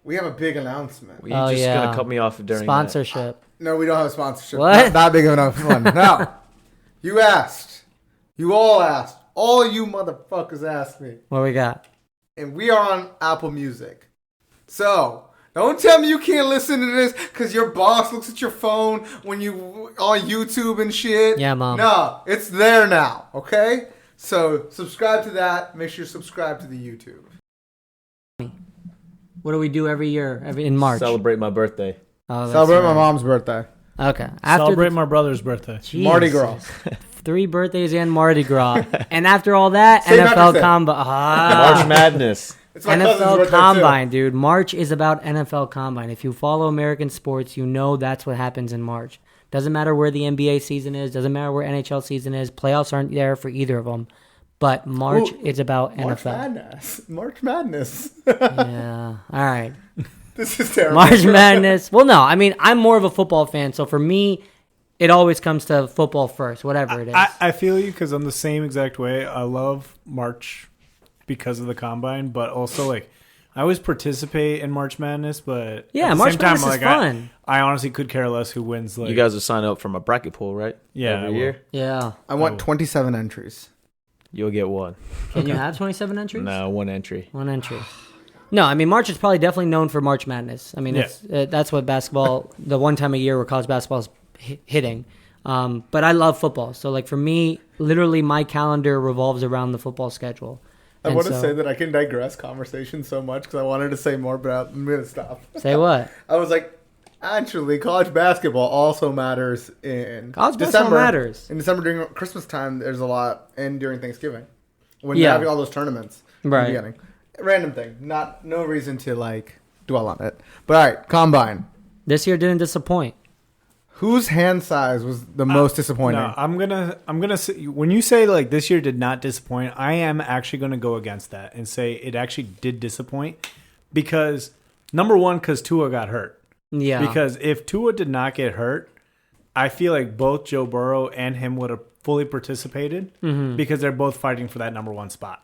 we have a big announcement. Were you just gonna cut me off during sponsorship? No, we don't have a sponsorship. What? Not big enough one. No. You asked. You all asked. All you motherfuckers asked me. What we got? And we are on Apple Music. So, don't tell me you can't listen to this because your boss looks at your phone when you on YouTube and shit. Yeah, Mom. No, it's there now, okay? So, subscribe to that. Make sure you subscribe to the YouTube. What do we do every year? In March? Celebrate my birthday. Oh, that's Celebrate my right. mom's birthday. Okay. Celebrate my brother's birthday. Jesus. Mardi Gras. 3 birthdays and Mardi Gras. And after all that, St. NFL Patrick's Day. Combine. March Madness. It's my cousin's NFL birthday, Combine, dude. March is about NFL Combine. If you follow American sports, you know that's what happens in March. Doesn't matter where the NBA season is. Doesn't matter where NHL season is. Playoffs aren't there for either of them. But March is about March NFL. Madness. March Madness. Yeah. All right. This is terrible. March Madness. Well, no. I mean, I'm more of a football fan. So for me, it always comes to football first, whatever it is. I feel you because I'm the same exact way. I love March because of the Combine, but also, like, I always participate in March Madness, but Yeah, at the March same time, Madness is like, fun. I honestly could care less who wins. Like, You guys will sign up from a bracket pool, right? Yeah, I Every will. year. Yeah. I want 27 entries. You'll get one. Can you have 27 entries? No, one entry. One entry. No, I mean, March is probably definitely known for March Madness. I mean, Yeah. that's what basketball, the one time a year where college basketball is hitting. But I love football. So, like, for me, literally my calendar revolves around the football schedule. I want to say that I can digress conversation so much because I wanted to say more, but I'm going to stop. Say what? I was like, actually, college basketball also matters in College December. basketball matters. In December during Christmas time, there's a lot, and during Thanksgiving. When Yeah. you're having all those tournaments. in the Right. beginning. Random thing. No reason to, like, dwell on it. But, all right, Combine. This year didn't disappoint. Whose hand size was the most disappointing? No, I'm gonna say, when you say like this year did not disappoint, I am actually gonna go against that and say it actually did disappoint because number one, because Tua got hurt. Yeah. Because if Tua did not get hurt, I feel like both Joe Burrow and him would have fully participated because they're both fighting for that number one spot.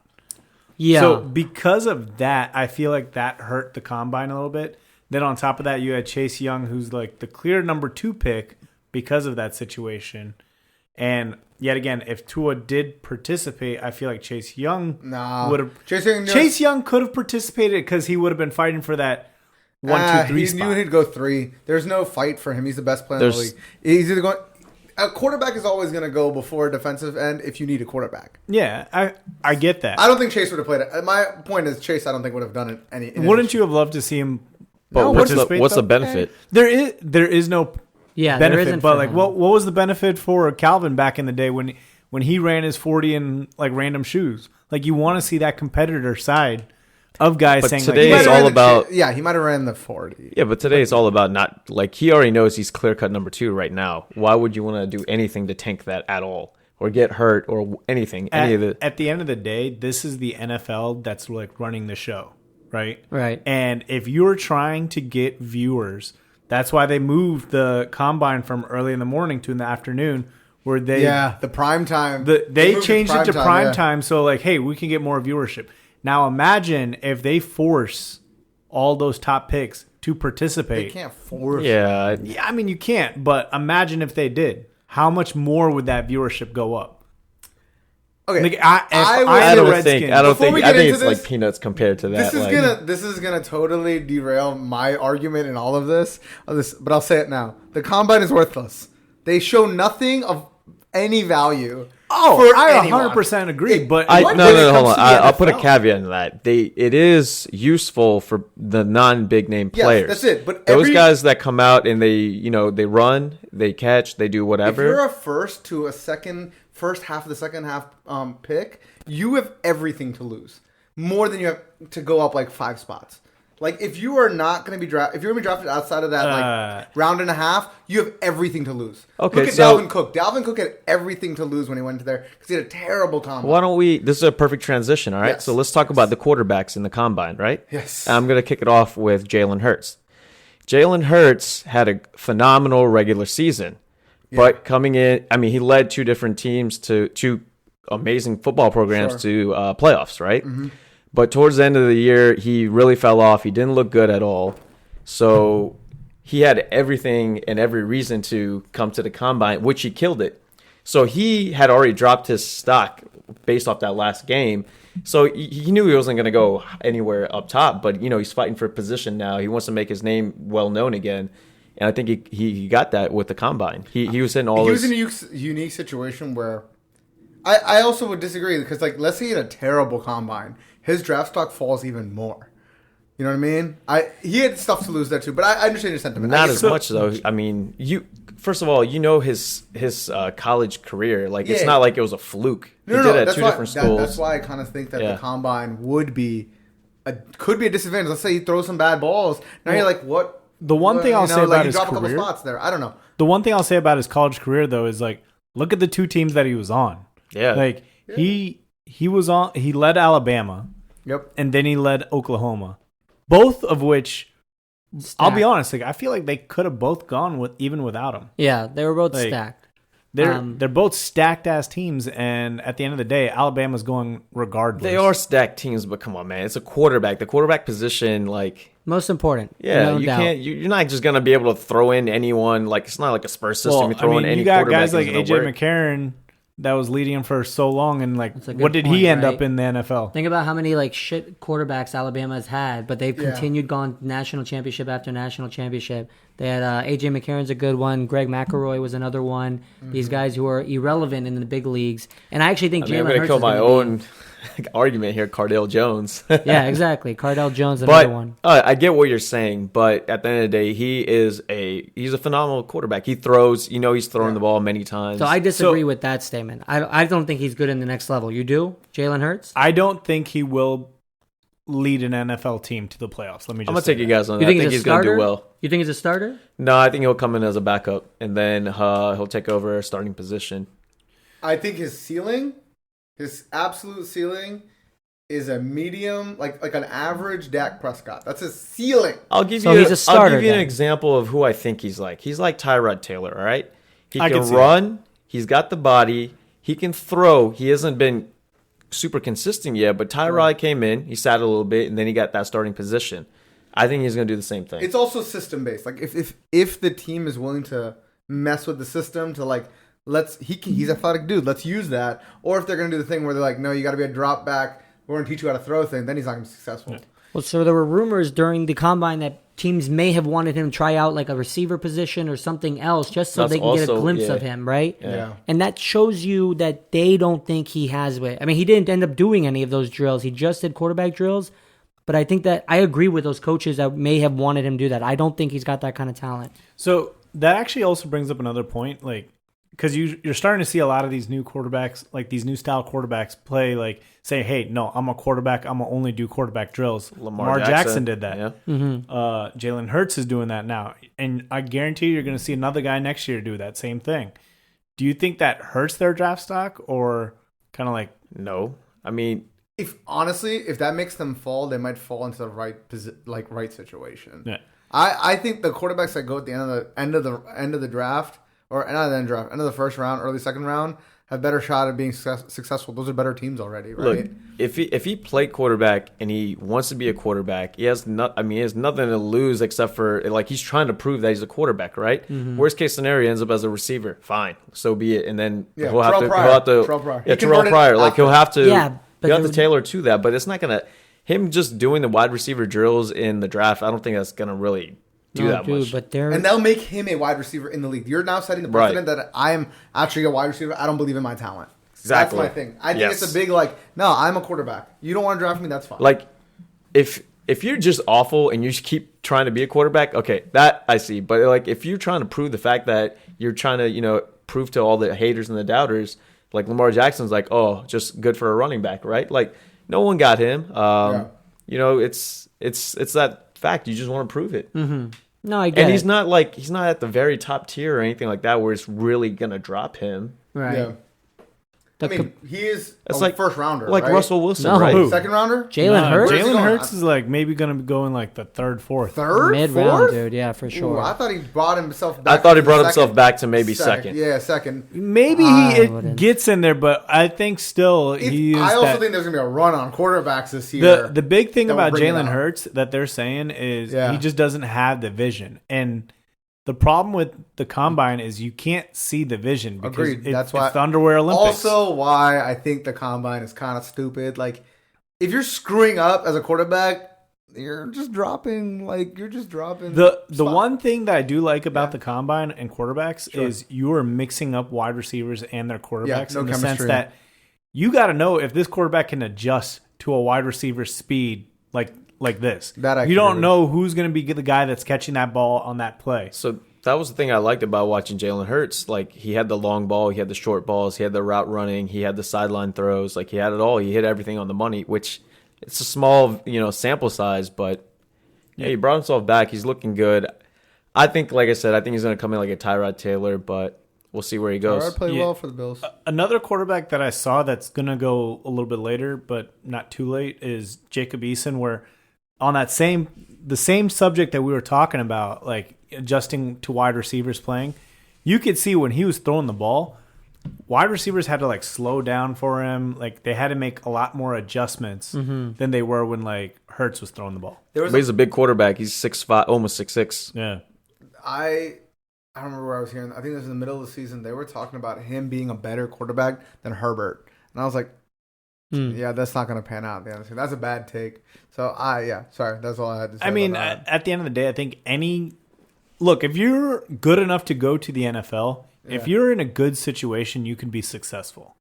Yeah. So because of that, I feel like that hurt the Combine a little bit. Then on top of that, you had Chase Young, who's like the clear number 2 pick because of that situation. And yet again, if Tua did participate, I feel like Chase Young would have. Chase Young could have participated because he would have been fighting for that 1, 2, 3 spot. He knew he'd go 3. There's no fight for him. He's the best player in the league. He's either going. A quarterback is always going to go before a defensive end if you need a quarterback. Yeah, I get that. I don't think Chase would have played it. My point is Chase, I don't think would have done it any. Wouldn't you have loved to see him? But what's the benefit? There is no there benefit. isn't But for like, him. what was the benefit for Calvin back in the day when he ran his 40 in like random shoes? Like, you want to see that competitor side of guys But saying today like, is all about. Yeah, he might have ran the 40. Yeah, but today it's all about not like he already knows he's clear cut number 2 right now. Why would you want to do anything to tank that at all or get hurt or anything? At the end of the day, this is the NFL that's like running the show. Right? Right. And if you're trying to get viewers, that's why they moved the Combine from early in the morning to in the afternoon, where they the prime time. They changed it to prime yeah. time, so like, hey, we can get more viewership. Now imagine if they force all those top picks to participate. They can't force. Yeah, I mean, you can't, but imagine if they did. How much more would that viewership go up? Okay, Like, I don't think it's this, like peanuts compared to that. This is gonna totally derail my argument in all of this, but I'll say it now. The Combine is worthless. They show nothing of any value. Oh, I 100% agree. But hold on. I'll put a caveat in that. It is useful for the non-big name players. Yes, that's it. But those guys that come out and they run, they catch, they do whatever. If you're a first half of the second half pick, you have everything to lose. More than you have to go up like 5 spots. Like, if you are not going to be drafted, if you're going to be drafted outside of that like round and a half, you have everything to lose. Okay, look at Dalvin Cook. Dalvin Cook had everything to lose when he went to there because he had a terrible combine. Why don't we? This is a perfect transition. All right, Yes. so let's talk about the quarterbacks in the combine, right? Yes. I'm going to kick it off with Jalen Hurts. Jalen Hurts had a phenomenal regular season, but coming in, I mean, he led 2 different teams to 2 amazing football programs to playoffs, right? Mm-hmm. But towards the end of the year, he really fell off. He didn't look good at all. So he had everything and every reason to come to the combine, which he killed it. So he had already dropped his stock based off that last game. So he knew he wasn't going to go anywhere up top, but he's fighting for a position now. He wants to make his name well known again, and I think he got that with the combine. He was in all. He was in a unique situation where I also would disagree because let's say he had a terrible combine, his draft stock falls even more. You know what I mean? He had stuff to lose there too, but I understand your sentiment. Not as much though. I mean, first of all, his college career. Like it's not like it was a fluke. He did it at two different schools. That's why I kind of think that the combine could be a disadvantage. Let's say he throws some bad balls. Now you're like, what? The one thing I'll say about his drop career, a couple spots there. I don't know. The one thing I'll say about his college career though is look at the two teams that he was on. Yeah, he was on. He led Alabama. Yep, and then he led Oklahoma. Both of which, Stacked. I'll be honest, I feel like they could have both gone even without him. Yeah, they were both stacked. They're both stacked ass teams, and at the end of the day, Alabama's going regardless. They are stacked teams, but come on, man, it's a quarterback. The quarterback position, most important. Yeah, no you doubt. can't. You're not just gonna be able to throw in anyone. It's not like a Spurs system. You throw in any you got quarterback. guys like AJ McCarron that was leading him for so long, and what did he end up in the NFL? Think about how many shit quarterbacks Alabama has had, but they've continued gone national championship after national championship. They had AJ McCarron's a good one. Greg McElroy was another one. Mm-hmm. These guys who are irrelevant in the big leagues, and I actually think Jalen Hurts. I'm gonna kill my own argument here. Cardale Jones. Yeah, exactly. Cardale Jones, another one. I get what you're saying, but at the end of the day, he's a phenomenal quarterback. He throws. He's thrown the ball many times. So I disagree with that statement. I don't think he's good in the next level. You do, Jalen Hurts? I don't think he will lead an NFL team to the playoffs. I'm gonna take you guys on that. You think I think he's gonna do well. You think he's a starter? No, I think he'll come in as a backup, and then he'll take over a starting position. I think his ceiling, his absolute ceiling, is a medium, like an average Dak Prescott. That's his ceiling. I'll give So you. he's a starter, I'll give you an then. example of who I think he's like. He's like Tyrod Taylor. All right, he can run. He's got the body. He can throw. He hasn't been super consistent yet, but Tyrod came in. He sat a little bit, and then he got that starting position. I think he's going to do the same thing. It's also system based. Like if the team is willing to mess with the system to he's athletic dude. Let's use that. Or if they're going to do the thing where they're like, no, you got to be a drop back. We're going to teach you how to throw thing. Then he's not going to be successful. Yeah. Well, so there were rumors during the combine that teams may have wanted him to try out a receiver position or something else just so they can get a glimpse of him, right? Yeah. And that shows you that they don't think he has it. I mean, he didn't end up doing any of those drills. He just did quarterback drills. But I think that I agree with those coaches that may have wanted him to do that. I don't think he's got that kind of talent. So that actually also brings up another point, because you're starting to see a lot of these new quarterbacks, these new style quarterbacks play, say, hey, no, I'm a quarterback. I'm going to only do quarterback drills. Lamar Jackson did that. Yeah. Mm-hmm. Jalen Hurts is doing that now. And I guarantee you're going to see another guy next year do that same thing. Do you think that hurts their draft stock or kind of No. I mean... If that makes them fall, they might fall into the right situation. Yeah. I think the quarterbacks that go at the end of the draft, or not the end of the draft, end of the first round, early second round, have better shot at being successful. Those are better teams already, right? Look, if he played quarterback and he wants to be a quarterback, he has nothing to lose except for he's trying to prove that he's a quarterback, right? Mm-hmm. Worst case scenario, ends up as a receiver. Fine, so be it. And then he'll have to Terrell Pryor. He'll have to. Yeah. You have to tailor to that, but it's not gonna. Him just doing the wide receiver drills in the draft, I don't think that's gonna really do that much. But and they'll make him a wide receiver in the league. You're now setting the precedent that I am actually a wide receiver. I don't believe in my talent. Exactly. That's my thing. I think it's a big no, I'm a quarterback. You don't want to draft me, that's fine. If you're just awful and you just keep trying to be a quarterback, okay, that I see. But if you're trying to prove the fact that you're trying to prove to all the haters and the doubters. Lamar Jackson's just good for a running back, right? No one got him. It's that fact. You just want to prove it. Mm-hmm. No, I get it. And he's not at the very top tier or anything like that where it's really gonna drop him. Right. Yeah. I mean, he is It's a like- first rounder, like right? Russell Wilson, No. right? Who? Second rounder? Jalen Hurts? Where's he Jalen going? Hurts is like maybe going to go in like the third, fourth. Third? Mid-round, Fourth? dude. Yeah, for Ooh, sure. I thought he brought himself back. I thought he to brought second. himself back to maybe second. Yeah, second. Maybe I it wouldn't. gets in there, but I think still he is I also that- think there's gonna be a run on quarterbacks this year. the big thing that will about bring it Jalen out. Hurts that they're saying is Yeah. he just doesn't have the vision. And the problem with the combine is you can't see the vision because Agreed. That's why it's the underwear Olympics. Also, why I think the combine is kind of stupid. Like, if you're screwing up as a quarterback, you're just dropping. The spot. one thing that I do like about Yeah. the combine and quarterbacks Sure. is you are mixing up wide receivers and their quarterbacks no in the sense chemistry. that you got to know if this quarterback can adjust to a wide receiver's speed like this. That I you can don't agree know who's going to be the guy that's catching that ball on that play. So that was the thing I liked about watching Jalen Hurts. Like, he had the long ball, he had the short balls, he had the route running, he had the sideline throws. Like, he had it all. He hit everything on the money, which it's a small, sample size, but yeah, he brought himself back. He's looking good. I think, like I said, I think he's going to come in like a Tyrod Taylor, but we'll see where he goes. Tyrod played Yeah. well for the Bills. Another quarterback that I saw that's going to go a little bit later, but not too late, is Jacob Eason, where on the same subject that we were talking about, like adjusting to wide receivers playing, you could see when he was throwing the ball, wide receivers had to like slow down for him. Like they had to make a lot more adjustments than they were when like Hurts was throwing the ball. There was But he's a big quarterback. He's 6'5", almost 6'6". Yeah. I don't remember where I was hearing. I think it was in the middle of the season. They were talking about him being a better quarterback than Herbert, and I was like, yeah, that's not going to pan out. That's a bad take. So sorry, that's all I had to say. I mean, about that. at the end of the day, I think look, if you're good enough to go to the NFL, if Yeah. you're in a good situation, you can be successful.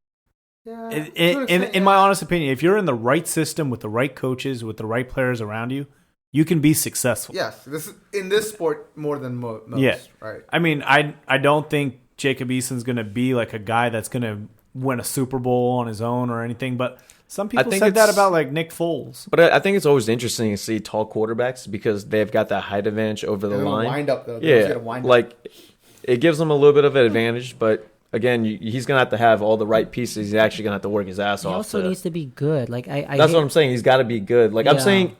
Yeah, In my honest opinion, if you're in the right system with the right coaches, with the right players around you, you can be successful. yes, this is in this sport more than most. Yeah. Right. I mean, I don't think Jacob Eason's going to be like a guy that's going to win a Super Bowl on his own or anything, but some people think said that it's- about like Nick Foles. But I think it's always interesting to see tall quarterbacks because they've got that height advantage over the And then line. wind up though. They always Yeah, get a wind up. like it gives them a little bit of an advantage, but again, he's gonna have all the right pieces. He's actually gonna have to work his ass He off. also needs to be good. Like I That's hate- what I'm saying. He's got to be good. Like I'm Yeah. saying,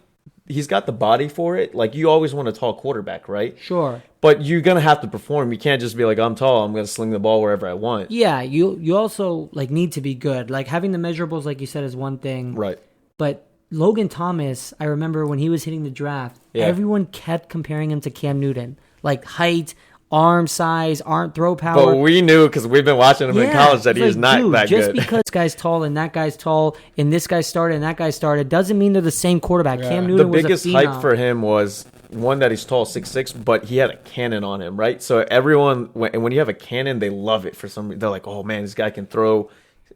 he's got the body for it. Like you always want a tall quarterback, right? Sure. But you're gonna have to perform. You can't just be like, I'm tall. I'm gonna sling the ball wherever I want. Yeah, you also like need to be good. Like having the measurables, like you said, is one thing. Right. But Logan Thomas, I remember when he was hitting the draft, Yeah. everyone kept comparing him to Cam Newton, like height, arm size, arm throw power. But we knew because we've been watching him in college that it's he's like, not dude, that just good. because this guy's tall and that guy's tall and this guy started and that guy started doesn't mean they're the same quarterback. Cam The Newton was biggest a hype phenom. for him was one that he's tall, 6'6", but he had a cannon on him, right? So everyone, when you have a cannon, they love it for some reason. They're like, oh man, this guy can throw,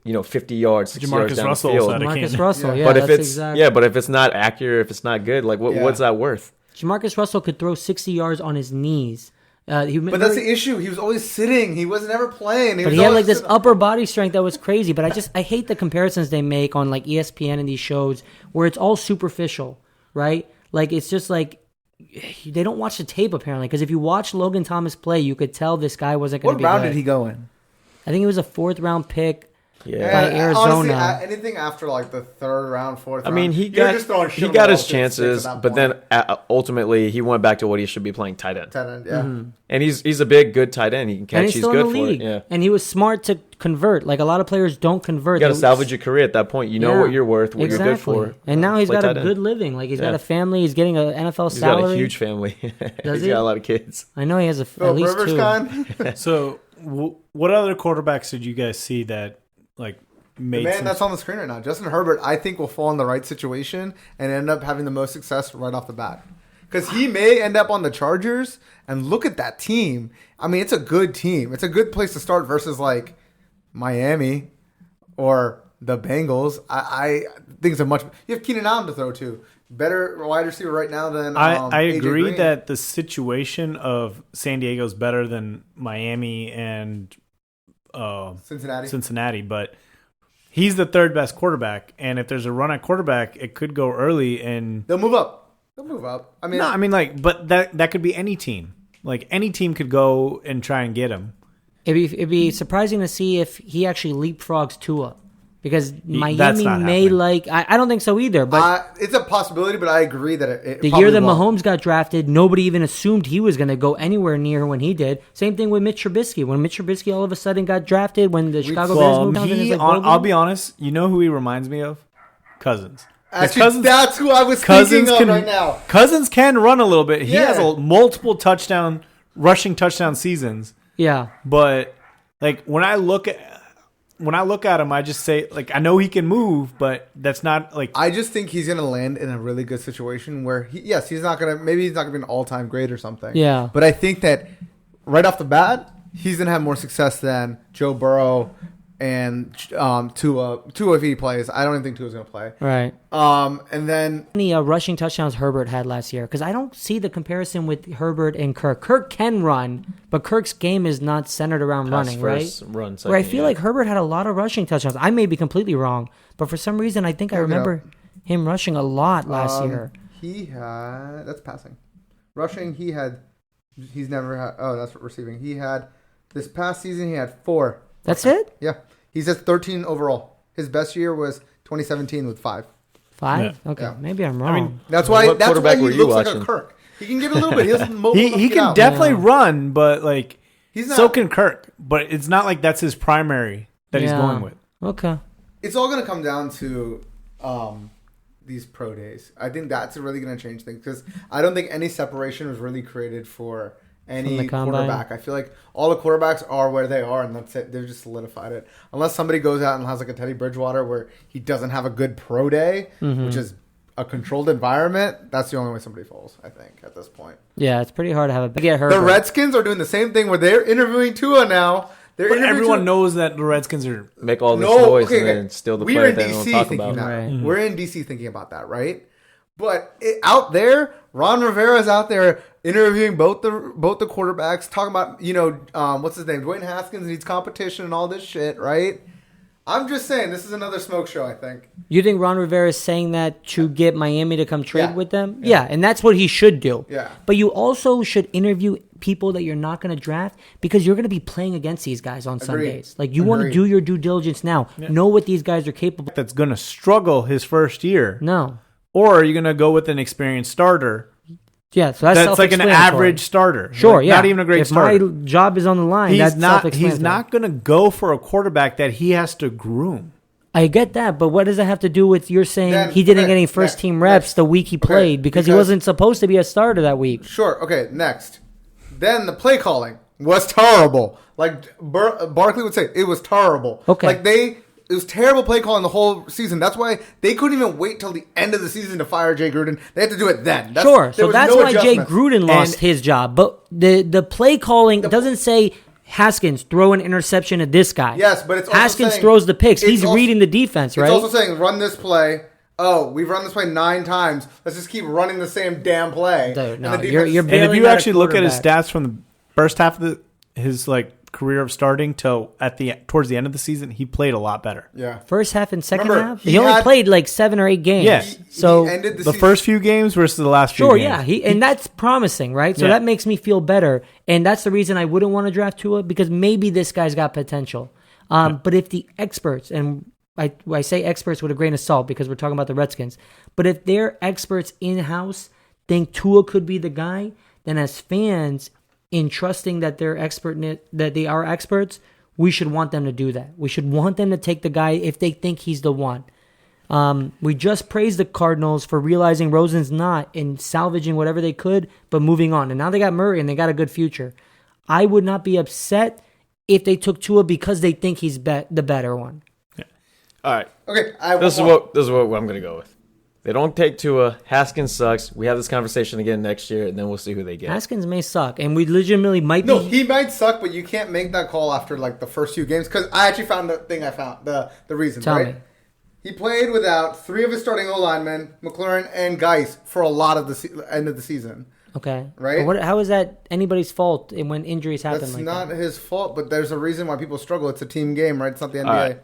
50 yards, 60 yards Jamarcus down Russell the field. said it. Marcus can't. Russell, yeah, but if that's it's exactly. but if it's not accurate, if it's not good, like what's that worth? Jamarcus Russell could throw 60 yards on his knees. But that's the issue. He was always sitting. He was never playing. But was he had always like this sitting. upper body strength that was crazy. But I hate the comparisons they make on like ESPN and these shows where it's all superficial, right? Like it's just like they don't watch the tape apparently. Because if you watch Logan Thomas play, you could tell this guy wasn't going to What be round good. did he go in? I think it was a 4th round pick. Yeah. By Arizona. Honestly, anything after like the 3rd round, 4th round. I mean, you're just throwing shit he on got the his ball to sticks chances, at that but point. then ultimately he went back to what he should be playing, tight end. Tight end, yeah. And he's a big, good tight end. He can And catch. he's He's still good in the for league. it. Yeah. And he was smart to convert. Like a lot of players don't convert. You got to They- salvage your career at that point. You know Yeah. what you're worth, what exactly. you're good for. And now he's Play got a tight end. good living. Like he's got Yeah. a family. He's getting an NFL He's salary. got a huge family. Does He's he? got a lot of kids. I know he has at Phil least Rivers 2. kind. So, what other quarterbacks did you guys see that like made Man, some that's on the screen right now. Justin Herbert, I think, will fall in the right situation and end up having the most success right off the bat. Because he may end up on the Chargers, and look at that team. I mean, it's a good team. It's a good place to start versus like Miami or the Bengals. I think it's a much. You have Keenan Allen to throw to. Better wide receiver right now than I AJ agree Green. that the situation of San Diego is better than Miami and Cincinnati. but he's the 3rd best quarterback, and if there's a run at quarterback, it could go early. And They'll move up. I mean, but that could be any team. Like any team could go and try and get him. It'd be surprising to see if he actually leapfrogs Tua. Because That's Miami not may happening. I don't think so either. But It's a possibility, but I agree that it the probably year that won't. Mahomes got drafted, nobody even assumed he was going to go anywhere near when he did. Same thing with Mitch Trubisky. When Mitch Trubisky all of a sudden got drafted, when the Chicago Bears moved down, and it's like, I'll be honest. You know who he reminds me of? Cousins. 'Cause Actually, that's who I was thinking of right now. Cousins can run a little bit. He has Yeah. multiple rushing touchdown seasons. yeah. But like when I look at him, I just say like I know he can move, but that's not like I just think he's gonna land in a really good situation where he's not gonna be an all-time great or something. Yeah. But I think that right off the bat, he's gonna have more success than Joe Burrow and Tua if he plays. I don't even think Tua's gonna play. Right. And then How many rushing touchdowns Herbert had last year? Because I don't see the comparison with Herbert and Kirk. Kirk can run, but Kirk's game is not centered around running, right? Run, Where I second, feel yeah. like Herbert had a lot of rushing touchdowns. I may be completely wrong, but for some reason I think I remember him rushing a lot last year. he had that's passing, rushing. He's never had. Oh, that's receiving. He had this past season. He had 4. That's it? Yeah, he's at 13 overall. His best year was 2017 with 5. 5? Yeah. Okay, Yeah. maybe I'm wrong. mean, That's why. What That's why quarterback he were you looks like a watching? Kirk. He can give it a little bit. He doesn't mobile he enough to get can out. definitely Yeah. run, but like He's not. so can Kirk. But it's not like that's his primary that he's Yeah. going with. Okay. It's all going to come down to these pro days. I think that's really going to change things because I don't think any separation was really created for From any the combine? quarterback. I feel like all the quarterbacks are where they are, and that's it. They've just solidified it. Unless somebody goes out and has like a Teddy Bridgewater where he doesn't have a good pro day, which is a controlled environment, that's the only way somebody falls, I think, at this point. Yeah, it's pretty hard to have a get Herbert. The Redskins are doing the same thing where they're interviewing Tua now. They're But interviewing everyone Tua- knows that the Redskins are. Make all this No, noise okay, and okay. then steal the We're player in that they don't DC talk thinking about. that. Right. We're in DC thinking about that, right? But out there, Ron Rivera's out there interviewing both the quarterbacks, talking about what's his name, Dwayne Haskins needs competition and all this shit, right? I'm just saying this is another smoke show. I think. You think Ron Rivera is saying that to get Miami to come trade Yeah. with them? Yeah, and that's what he should do. Yeah. But you also should interview people that you're not going to draft because you're going to be playing against these guys on Sundays. Like you want to Agreed. do your due diligence now. Know what these guys are capable. That's going to struggle his first year, No. or are you going to go with an experienced starter Yeah, so that's like an self-explanatory. average starter? Sure, Like, yeah. not even a great if starter. my job is on the line, that's He's not self-explanatory. going to go for a quarterback that he has to groom. I get that, but what does that have to do with you're saying Then- he didn't okay, get any next, first-team reps next. the week he Okay, played because he because- wasn't supposed to be a starter that week? Sure. Okay. Next, then the play calling was terrible. Like Barkley would say, it was terrible. Okay. Like it was terrible play calling the whole season. That's why they couldn't even wait till the end of the season to fire Jay Gruden. They had to do it then. Sure. There So was that's no why Jay adjustments. Gruden lost his job. But the play calling doesn't say Haskins throw an interception at this guy. Yes, but it's also Haskins saying- throws the picks. it's He's also- reading the defense, right? It's also saying run this play. Oh, we've run this play 9 times. Let's just keep running the same damn play. Dude, And no, the defense- you're And if barely you not a actually look at his quarterback. stats from the first half of his career of starting till towards the end of the season, he played a lot better. Yeah. First half and second Remember, half, he he only had- played like 7 or 8 games. Yeah. So he ended The season- first few games versus the last few sure, games. yeah, and that's promising, right? So Yeah. that makes me feel better, and that's the reason I wouldn't want to draft Tua because maybe this guy's got potential. But if the experts, and I say experts with a grain of salt because we're talking about the Redskins, but if their experts in house think Tua could be the guy, then as fans, in trusting that that they are experts, we should want them to do that. We should want them to take the guy if they think he's the one. We just praised the Cardinals for realizing Rosen's not and salvaging whatever they could, but moving on. And now they got Murray and they got a good future. I would not be upset if they took Tua because they think he's the better one. All right. Okay. I This is what I'm going to go with. They don't take Tua. Haskins sucks. We have this conversation again next year, and then we'll see who they get. Haskins may suck, and we legitimately might No, be. he might suck, but you can't make that call after like the first few games because I actually found the thing I found the reason. Tell right? me. He played without 3 of his starting O linemen, McLaurin and Geis, for a lot of the end of the season. Okay. Right? But how is that anybody's fault when injuries happen That's like not that? his fault, but there's a reason why people struggle. It's a team game, right? It's not the NBA. All right.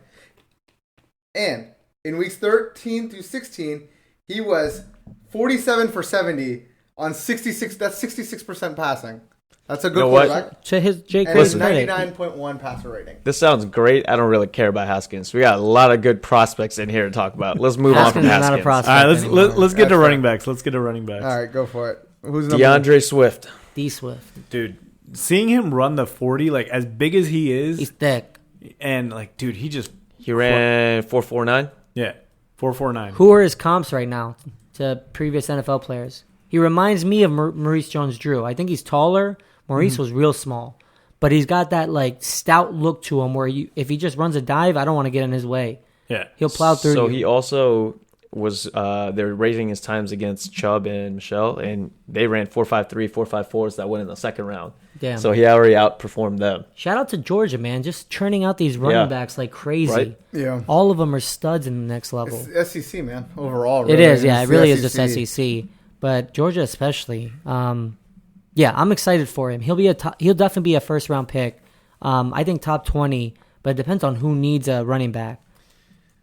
And in weeks 13 through 16, he was 47 for 70 on 66. That's 66% passing. That's a good know what? quarterback. To his Jay And Clay's he's credit. 99.1 passer rating. This sounds great. I don't really care about Haskins. We got a lot of good prospects in here to talk about. Let's move on from Haskins is not a Haskins. prospect. All right, anymore. let's get to That's running fair. backs. Let's get to running backs. All right, go for it. Who's number DeAndre Swift. D Swift. Dude, seeing him run the 40, like as big as he is, He's thick. and like, dude, he just He ran 4.49. yeah, 4.49. Who are his comps right now to previous NFL players? He reminds me of Maurice Jones-Drew. I think he's taller. Maurice was real small, but he's got that like stout look to him where if he just runs a dive, I don't want to get in his way. Yeah, He'll plow through. So you. he also was they're raising his times against Chubb and Michelle, and they ran 4.53, 4.54s that went in the second round. Damn. So he already outperformed them. Shout out to Georgia, man, just churning out these running Yeah. backs like crazy. Right. Yeah. All of them are studs in the next level. It's SEC, man. Overall, It really. is, yeah. It It's really the is just SEC, but Georgia especially. Yeah, I'm excited for him. He'll definitely be a first round pick. I think top 20, but it depends on who needs a running back.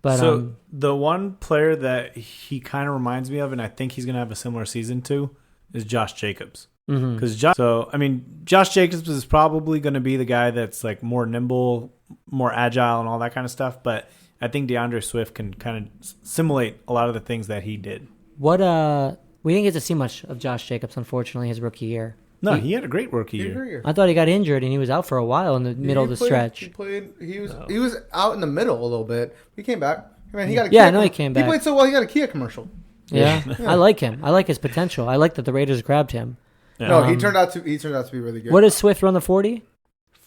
But so the one player that he kind of reminds me of, and I think he's going to have a similar season to, is Josh Jacobs. Because Josh Jacobs is probably going to be the guy that's like more nimble, more agile, and all that kind of stuff. But I think DeAndre Swift can kind of simulate a lot of the things that he did. we didn't get to see much of Josh Jacobs, unfortunately, his rookie year. No, he had a great rookie year. I thought he got injured and he was out for a while in the middle of the stretch. He was out in the middle a little bit. He came back. Man, he got a Yeah, Kia I know he came back. He played so well. He got a Kia commercial. Yeah, I like him. I like his potential. I like that the Raiders grabbed him. Yeah. No, he turned out to be really good. What does Swift run the 40?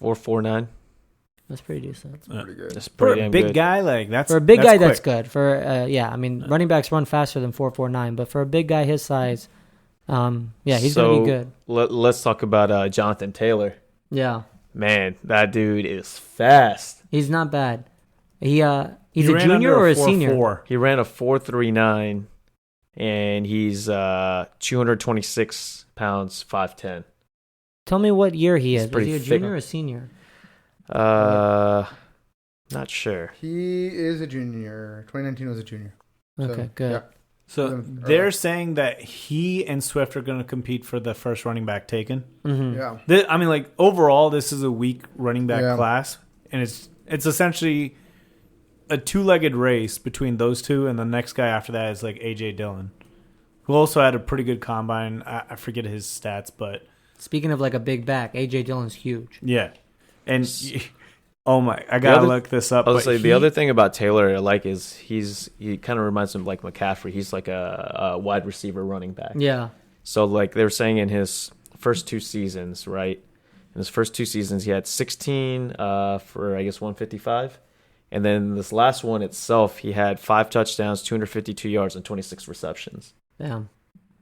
4.49. That's pretty decent. That's pretty good. That's For pretty a damn big good. guy, like that's For a big guy, quick. that's good. Running backs run faster than 4.49, but for a big guy his size, he's going to be good. Let's talk about Jonathan Taylor. Yeah, Man, that dude is fast. he's not bad. He's He a ran junior under or a 4.4. senior? He ran a 4.39, and he's 226 pounds, 5'10". Tell me what year he He's is. Is pretty he a thick. junior or a senior? Not sure. He is a junior. 2019 was a junior. Okay, good. Yeah. So they're saying that he and Swift are going to compete for the first running back taken. Mm-hmm. Yeah. Overall, this is a weak running back Yeah. class, and it's essentially a two-legged race between those two, and the next guy after that is like A.J. Dillon, who also had a pretty good combine. I forget his stats, but Speaking of like a big back, A.J. Dillon's huge. yeah. And oh my, I gotta look this up. I was but say the other thing about Taylor I like is he kind of reminds him of like McCaffrey. He's like a wide receiver running back. Yeah. So like they were saying in his first two seasons, right? In his first two seasons, he had 16 for I guess 155, and then this last one itself, he had 5 touchdowns, 252 yards, and 26 receptions. Damn.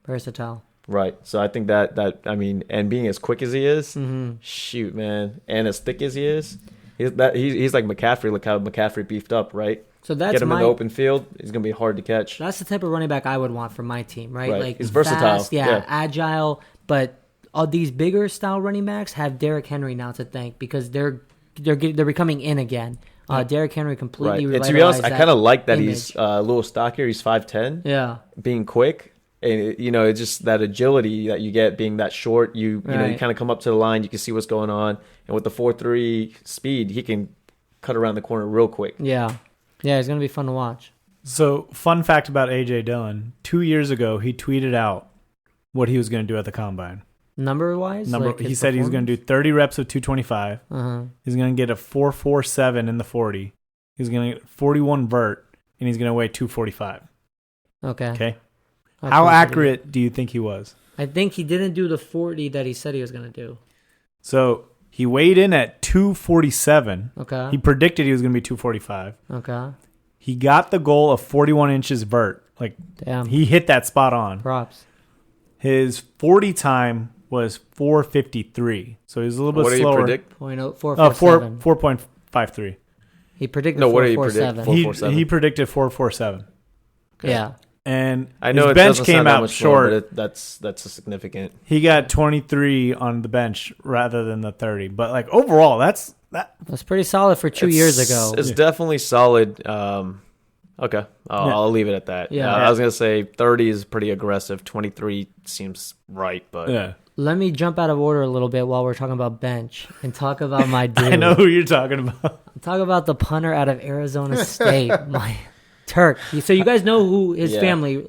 Versatile. Right. So I think that I mean, and being as quick as he is, Mm-hmm. shoot, man, and as thick as he is, he's like McCaffrey. Look how McCaffrey beefed up, right? So that's Get him my in the open field, he's gonna be hard to catch. That's the type of running back I would want for my team, right? Right. Like He's versatile. fast, Yeah. agile, but all these bigger style running backs have Derrick Henry now to thank because they're becoming in again. Derrick Henry completely Right. And to be honest, I revitalized kind of like that image. he's a little stockier. He's 5'10", Yeah. being quick. And it's just that agility that you get being that short. You know, you Right. kind of come up to the line, you can see what's going on, and with the 4.3 speed, he can cut around the corner real quick. Yeah. Yeah, it's going to be fun to watch. So, fun fact about A.J. Dillon: 2 years ago, he tweeted out what he was going to do at the combine. Number-wise? He said he was going to do 30 reps of 225. Uh-huh. He's going to get a 4.47 in the 40. He's going to get 41 vert, and he's going to weigh 245. Okay. Okay. That's How pretty accurate do you think he was? good. I think he didn't do the 40 that he said he was going to do. So he weighed in at 247. Okay. He predicted he was going to be 245. Okay. He got the goal of 41 inches vert. Like, Damn. he hit that spot on. Props. His 40 time was 4:53. So he was a little bit What do you slower. predict? 4.47. 4.53. He predicted No, what did he 4.47. predict? He 4.47. he predicted 4.47. Yeah. And I know his it bench doesn't came sound that out much short. slower, but that's a significant. He got 23 on the bench rather than the 30. But like overall, that That's pretty solid for 2 years ago. It's definitely solid. Okay, I'll leave it at that. Yeah. I was gonna say 30 is pretty aggressive. 23 seems right, but yeah. Let me jump out of order a little bit while we're talking about bench and talk about my dude. I know who you're talking about. Talk about the punter out of Arizona State, my Turk. So you guys know who his family,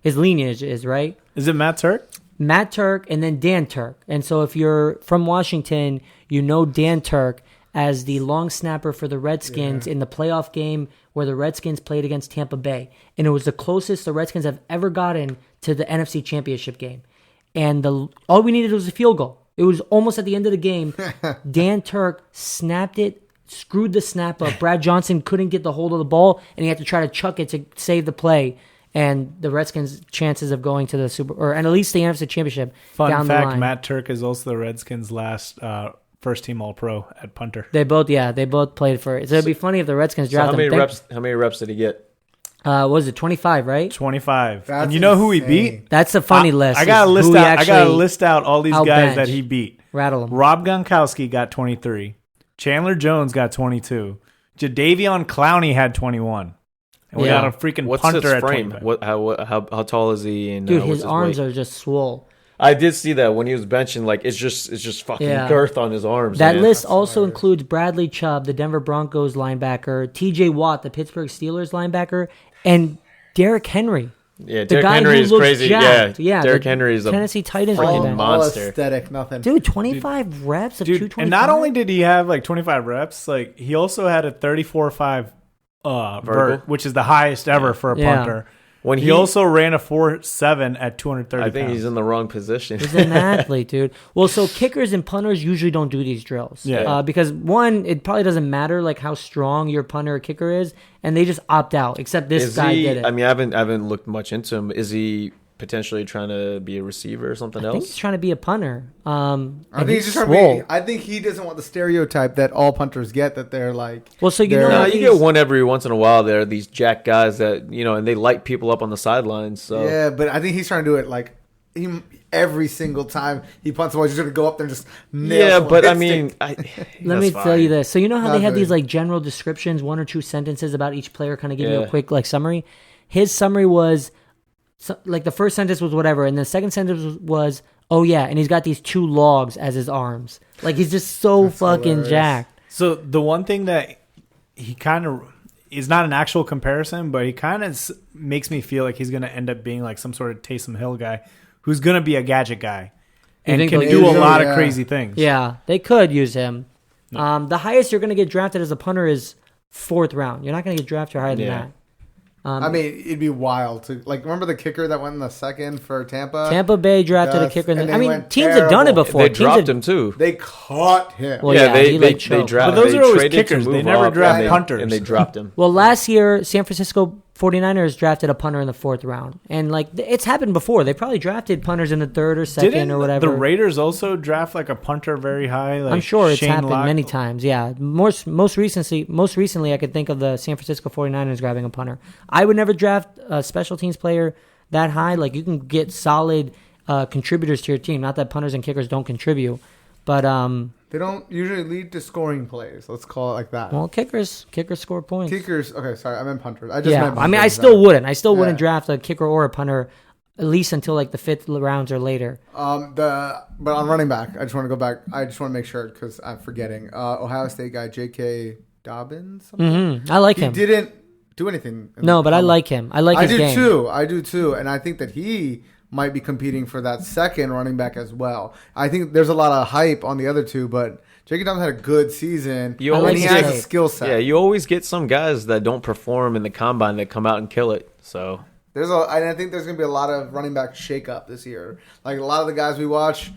his lineage is, right? Is it Matt Turk? Matt Turk and then Dan Turk. And so if you're from Washington, you know Dan Turk as the long snapper for the Redskins in the playoff game where the Redskins played against Tampa Bay. And it was the closest the Redskins have ever gotten to the NFC Championship game. And all we needed was a field goal. It was almost at the end of the game. Dan Turk snapped it, screwed the snap up. Brad Johnson couldn't get the hold of the ball, and he had to try to chuck it to save the play. And the Redskins' chances of going to the and at least the NFC Championship Fun down fact, the line. Matt Turk is also the Redskins' last first-team All-Pro at punter. They both played for it. So it'd be funny if the Redskins drafted him. How many reps did he get? What was it, 25, right? 25. That's and you know who he insane. beat? That's a funny list. I gotta is list who he out. I gotta actually list out all these guys that he beat. Rattle them. Rob Gronkowski got 23. Chandler Jones got 22. Jadeveon Clowney had 21. And we Yeah. got a freaking What's punter his at frame? 25. How tall is he? And Dude, what's his arms weight? are just swole. I did see that when he was benching. Like it's just fucking Yeah. girth on his arms. That man. list also includes Bradley Chubb, the Denver Broncos linebacker, T.J. Watt, the Pittsburgh Steelers linebacker, and Derrick Henry, Yeah, the Derrick guy Henry who is looks crazy. jacked. Yeah, Derrick the Henry is a Tennessee Titans freaking running back. monster. All aesthetic, nothing. Dude, 25 reps of Dude, 225. and not only did he have like 25 reps, like he also had a 34.5 vert, which is the highest ever for a Yeah. punter. When He also ran a 4.7 at 230 I think pounds. he's in the wrong position. He's an athlete, dude. Well, so kickers and punters usually don't do these drills. Yeah. Because one, it probably doesn't matter like how strong your punter or kicker is, and they just opt out. Except this Is guy he? did it. I mean, I haven't looked much into him. Is he potentially trying to be a receiver or something I think he's else? trying to be a punter. I think he's just trying to be, I think he doesn't want the stereotype that all punters get, that they're like. Well, so you they're- know, No, you get one every once in a while. There are these jack guys that and they light people up on the sidelines. So Yeah, but I think he's trying to do it like every single time he punts the ball, he's just going to go up there and just nail yeah, someone. but I It's mean, Let me tell you this. So you know how Not they have good. these like general descriptions, one or two sentences about each player, kind of giving you a Yeah. quick like summary. His summary was like the first sentence was whatever, and the second sentence was oh yeah, and he's got these two logs as his arms. Like he's just so That's fucking hilarious. jacked. So the one thing that he kind of is not an actual comparison, but he kind of makes me feel like he's going to end up being like some sort of Taysom Hill guy who's going to be a gadget guy and think can they'll do use a him? lot of Yeah. crazy things. Yeah, they could use him. The highest you're going to get drafted as a punter is 4th round. You're not going to get drafted higher than Yeah. that. I mean, it'd be wild to like. Remember the kicker that went in the second for Tampa? Tampa Bay drafted a Yes, kicker. and I they mean, went teams have done it terrible. before. they Teams dropped have- him too. They caught him. Well, yeah, he, like, choked. But those are always traded to kickers. They move never up, draft and they- punters. and they dropped him. Well, last year, San Francisco 49ers drafted a punter in the 4th round. And, like, it's happened before. They probably drafted punters in the 3rd or 2nd Didn't or whatever. the Raiders also draft like a punter very high? Like I'm sure it's Shane happened Lock- many times. Yeah. Most recently, I could think of the San Francisco 49ers grabbing a punter. I would never draft a special teams player that high. Like, you can get solid contributors to your team. Not that punters and kickers don't contribute. But, They don't usually lead to scoring plays. Let's call it like that. well, kickers score points. Kickers. Okay, sorry, I meant punters. I just Yeah, meant I mean, punters. I still wouldn't. I still wouldn't Yeah. draft a kicker or a punter, at least until like the 5th rounds or later. But on running back, I just want to go back. I just want to make sure because I'm forgetting. Ohio State guy J.K. Dobbins. Something? I like He him. didn't do anything. in No, the but I combine. like him. I like I his do game. too. I do too, and I think that he might be competing for that second running back as well. I think there's a lot of hype on the other two, but J.K. Dobbins had a good season, You I and like he his has game. a skill set. Yeah, you always get some guys that don't perform in the combine that come out and kill it. So And I think there's going to be a lot of running back shakeup this year. Like a lot of the guys we watch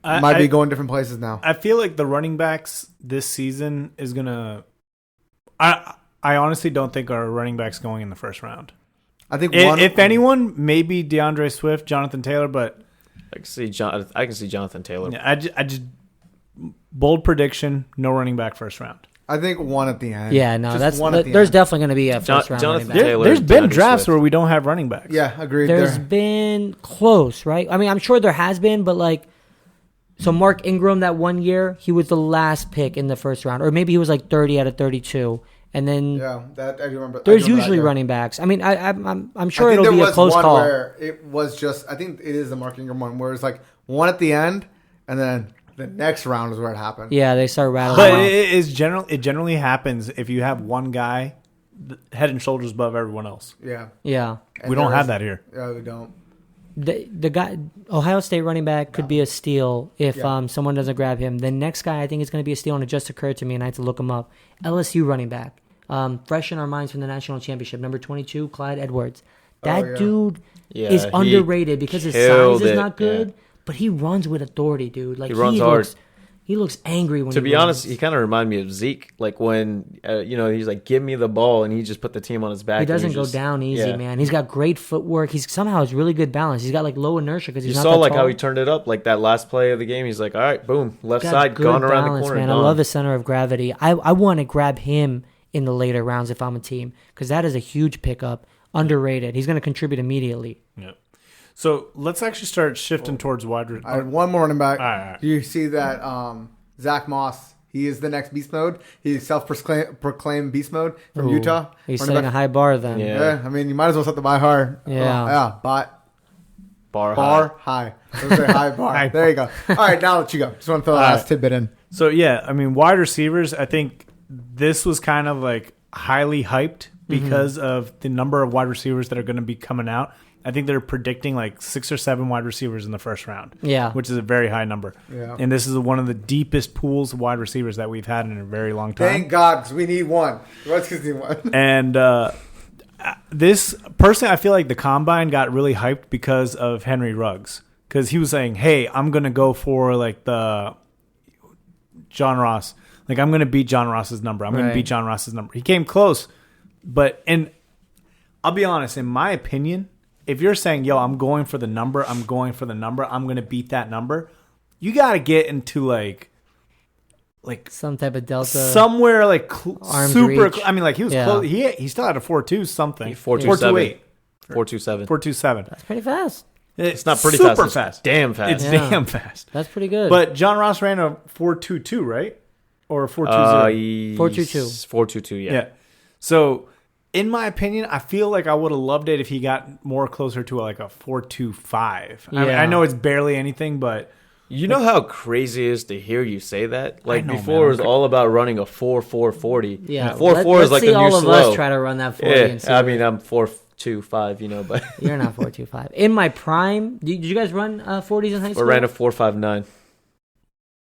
might be going different places now. I feel like the running backs this season is gonna. I honestly don't think our running backs going in the first round. I think If anyone, maybe DeAndre Swift, Jonathan Taylor, but I can see Jonathan Taylor. yeah, I just bold prediction: no running back first round. I think one at the end. Yeah, no, Just that's one at the there's end. definitely going to be a first round running Jonathan back. Taylor. There's been DeAndre drafts Swift. where we don't have running backs. Yeah, agreed. There's there. been close, right? I mean, I'm sure there has been, but like, so Mark Ingram that one year, he was the last pick in the first round, or maybe he was like 30 out of 32, and then Yeah, that I do remember. there's I do remember usually that, yeah. running backs. I mean, I'm sure I think it'll there be a was close one call. where it was just. I think it is the Mark Ingram one where it's like one at the end, and then the next round is where it happened. Yeah, they start rattling. But off. it generally happens if you have one guy head and shoulders above everyone else. Yeah. Yeah. And We don't there have is- that here. Yeah, we don't. The guy, Ohio State running back, could be a steal if Yeah. someone doesn't grab him. The next guy I think is going to be a steal, and it just occurred to me, and I had to look him up. LSU running back, fresh in our minds from the national championship, number 22, Clyde Edwards. That yeah. dude Yeah, is he underrated because his size killed is it, not good, yeah. but he runs with authority, dude. Like He runs hard. He looks angry when To he be honest, runs. he kind of reminded me of Zeke. Like when, he's like, give me the ball, and he just put the team on his back. He and doesn't go just- down easy, yeah. man. He's got great footwork. He's somehow has really good balance. He's got like low inertia because You he's not saw that like tall. how he turned it up, like that last play of the game. He's like, all right, boom, left Got side, good gone around balance, the corner. man. I gone. love his center of gravity. I want to grab him in the later rounds if I'm a team because that is a huge pickup. Underrated. He's going to contribute immediately. Yeah. So let's actually start shifting towards wide. I had one more running back. All right. Do you see that Zach Moss? He is the next beast mode. He's self-proclaimed beast mode from Ooh, Utah. He's Running setting a back- high bar then. Yeah. Yeah, I mean, you might as well set the bar high. Yeah. Bar High. Let's say high bar. High There you go. All right, now I'll let you go. Just want to throw the All last right. tidbit in. So yeah, I mean, wide receivers. I think this was kind of like highly hyped because of the number of wide receivers that are going to be coming out. I think they're predicting like 6 or 7 wide receivers in the first round. Yeah. which is a very high number. Yeah. And this is one of the deepest pools of wide receivers that we've had in a very long time. Thank God, because we need one. The Redskins need one. And this personally, I feel like the combine got really hyped because of Henry Ruggs, because he was saying, "Hey, I'm gonna go for like the John Ross. Like I'm gonna beat John Ross's number. I'm gonna Right. beat John Ross's number." He came close, and I'll be honest. In my opinion, if you're saying, "Yo, I'm going for the number. I'm going for the number. I'm gonna beat that number," you got to get into like Some type of delta. somewhere like Arm's super. reach. I mean, like he was Yeah. close. He still had a 4.2 something. 4.27. 4.27. 4.27. That's pretty fast. It's not pretty super fast. It's damn fast. It's Yeah. damn fast. That's pretty good. But John Ross ran a 4.22, right? Or a 4.20. 4.22. 4.22, yeah. Yeah. So, in my opinion, I feel like I would have loved it if he got more closer to like a 4.25. I mean, Yeah. I know it's barely anything, but You know how crazy it is to hear you say that? Like know, before man. it was all about running a 4.40. yeah. 4.4 is let's like see the new all of slow. us try to run that 40 Yeah, and see. I mean, I'm 4.25, but You're not 4.25. In my prime, did you guys run 40s in high I school? ran a 4.59.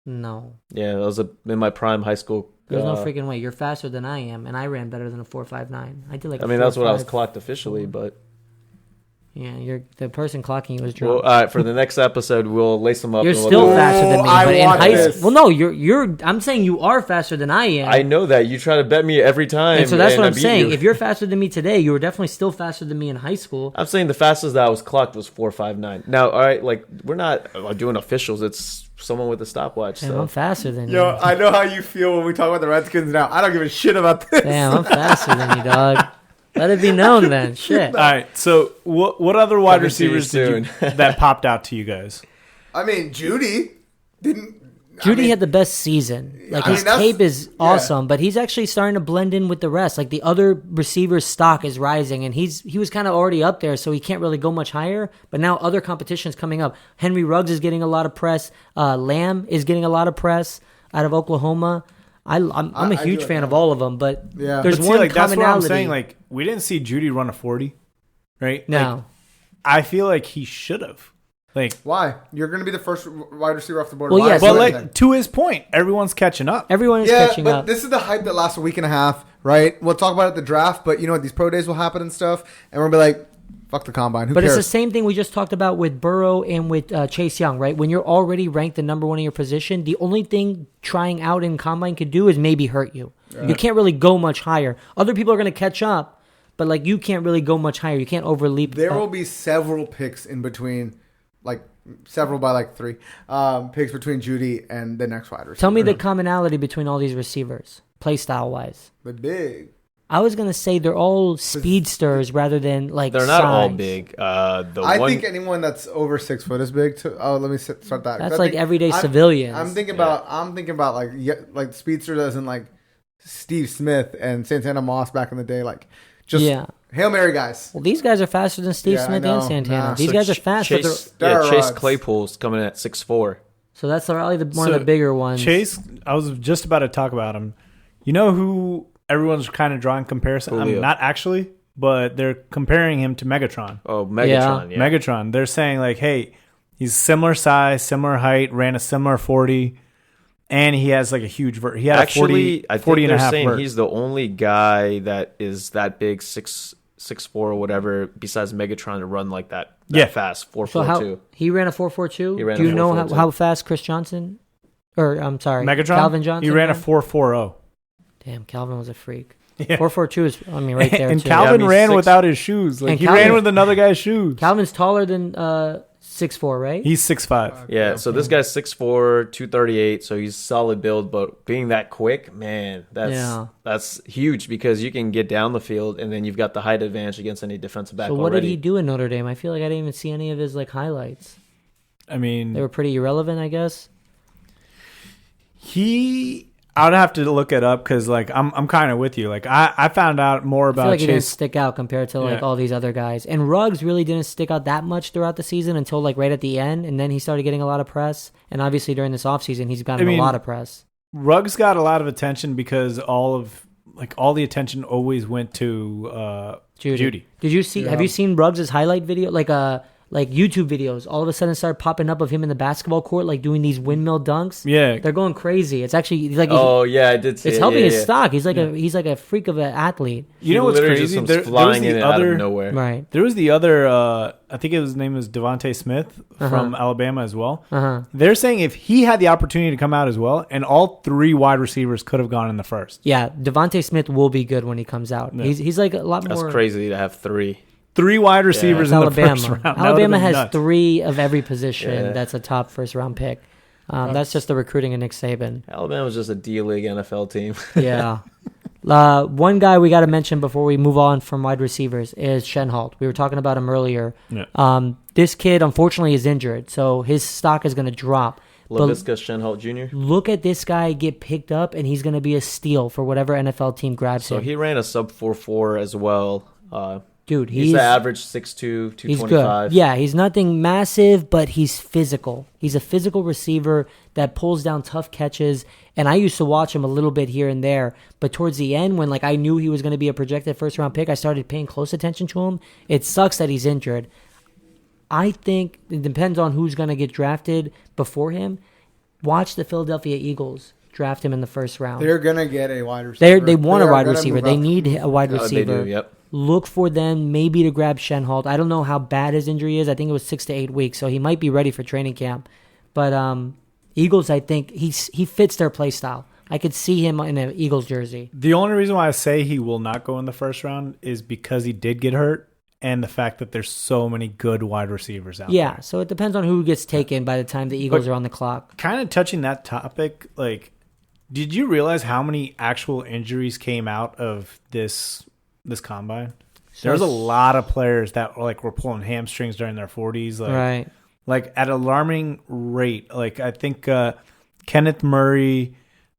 No. Yeah, that was in my prime high school. There's no freaking way. You're faster than I am, and I ran better than a 4.59. I did like I a mean, that's what I was 4.5. clocked officially, but Yeah, the person clocking you was well, drunk. all right, for the next episode, we'll lace them up. You're and we'll still do it. faster than me, I but in want high this. school, well, no, you're. I'm saying you are faster than I am. I know that. You try to bet me every time. and so that's what I I'm beat saying. you. If you're faster than me today, you were definitely still faster than me in high school. I'm saying the fastest that I was clocked was 4.59. Now, all right, like we're not doing officials. It's someone with a stopwatch. Damn, So I'm faster than Yo, you. I know how you feel when we talk about the Redskins now. I don't give a shit about this. Damn, I'm faster than you, dog. Let it be known then. Shit. all right. So, what other wide Coming to you receivers did you, soon. that popped out to you guys? I mean, Judy didn't. Judy had the best season. Like I mean, his that's- tape is yeah. awesome, but he's actually starting to blend in with the rest. Like the other receivers' stock is rising, and he was kind of already up there, so he can't really go much higher. But now other competitions coming up. Henry Ruggs is getting a lot of press. Lamb is getting a lot of press out of Oklahoma. I'm a I huge do fan like of all of them, but Yeah. there's But see, one like that's commonality. what I'm saying. Like we didn't see Judy run a 40, right? no, Like, I feel like he should have. Like, Why? You're going to be the first wide receiver off the board. Well, Why yeah, is but that like then? to his point, everyone's catching up. everyone is Yeah, catching but up. this is the hype that lasts a week and a half, right? We'll talk about it at the draft, but you know what? These pro days will happen and stuff, and we'll be like, fuck the combine. Who But cares? it's the same thing we just talked about with Burrow and with Chase Young, right? When you're already ranked the number one in your position, the only thing trying out in combine could do is maybe hurt you. You can't really go much higher. Other people are going to catch up, but like you can't really go much higher. You can't overleap. There will be several picks in between, like several by like 3 picks between Judy and the next wide receiver. Tell me the commonality between all these receivers, play style wise. The big. I was going to say they're all speedsters rather than like they're not all size. big. I think anyone that's over 6 foot is big. Too. Oh, let me start that. 'Cause That's I like think- everyday I'm- civilians. I'm thinking about like speedster doesn't like Steve Smith and Santana Moss back in the day. Like just Yeah. Hail Mary, guys. Well, these guys are faster than Steve Yeah, I Smith know. and Santana. Nah. These So guys are fast. But Chase Steroids. Claypool's coming in at 6'4". so that's probably one of So, the bigger ones. Chase, I was just about to talk about him. You know who everyone's kind of drawing comparison? Julio. Not actually, but they're comparing him to Megatron. Oh, Megatron. Yeah. Megatron. They're saying like, hey, he's similar size, similar height, ran a similar 40, and he has like a huge vert. He had Actually, a 40, I 40 think and they're a half saying vert. he's the only guy that is that big, 6'4" or whatever, besides Megatron to run like that Yeah. fast, So 4.42. he ran a 4.42. He ran Do a you know 4.42. how fast Chris Johnson, or I'm sorry, Megatron. Calvin Johnson? He ran a ran? 4.40. Damn, Calvin was a freak. Yeah. 4.42 is, I mean, right there. And too. Calvin Yeah, I mean, ran 6 without his shoes. Like And he Calvin- ran with another guy's shoes. Calvin's taller than 6'4", right? He's 6'5". Yeah, so this guy's 6'4", 238, so he's solid build, but being that quick, man, that's huge because you can get down the field and then you've got the height advantage against any defensive back So what already. did he do in Notre Dame? I feel like I didn't even see any of his like highlights. I mean, They were pretty irrelevant, I guess. I would have to look it up because like I'm kind of with you. Like I found out more I feel about like he didn't Chase. stick out compared to like Yeah. all these other guys. And Ruggs really didn't stick out that much throughout the season until like right at the end, and then he started getting a lot of press. And obviously during this offseason, he's gotten I mean, a lot of press. Ruggs got a lot of attention because all the attention always went to Judy. Did you see? Have you seen Ruggs' highlight video? Like YouTube videos, all of a sudden start popping up of him in the basketball court, like doing these windmill dunks. Yeah, They're going crazy. It's actually like Oh, yeah, I did see it's it. helping yeah, his yeah. stock. He's like a freak of an athlete, you know what's literally crazy? Just There was flying in the and out other of nowhere. right? There was the other. I think his name was Devontae Smith from Alabama as well. They're saying if he had the opportunity to come out as well, and all three wide receivers could have gone in the first. Yeah, Devontae Smith will be good when he comes out. Yeah. He's like a lot That's more. crazy to have 3. 3 wide receivers It's in the Alabama. first round. That would've Alabama been has nuts. 3 of every position. Yeah. That's a top first round pick. That's just the recruiting of Nick Saban. Alabama's just a D-League NFL team. Yeah. One guy we got to mention before we move on from wide receivers is Shenholt. We were talking about him earlier. Yeah. This kid, unfortunately, is injured, so his stock is going to drop. But Laviska Shenault Jr. look at this guy get picked up, and he's going to be a steal for whatever NFL team grabs So him. he ran a sub 4.4 as well. Dude, He's the average 6'2", He's 225. good. Yeah, he's nothing massive, but he's physical. He's a physical receiver that pulls down tough catches. And I used to watch him a little bit here and there, but towards the end, when like I knew he was going to be a projected first round pick, I started paying close attention to him. It sucks that he's injured. I think it depends on who's going to get drafted before him. Watch the Philadelphia Eagles draft him in the first round. They're gonna get a wide receiver. They want a are wide gonna receiver. move They up. need a wide They receiver. do, yep. Look for them maybe to grab Shenholt. I don't know how bad his injury is. I think it was 6 to 8 weeks, so he might be ready for training camp. But Eagles, I think he fits their play style. I could see him in an Eagles jersey. The only reason why I say he will not go in the first round is because he did get hurt, and the fact that there's so many good wide receivers out there. Yeah, so it depends on who gets taken by the time the Eagles But- are on the clock. Kind of touching that topic, like, did you realize how many actual injuries came out of this combine? There's a lot of players that were pulling hamstrings during their 40s, Right. like at alarming rate. Like I think Kenneth Murray,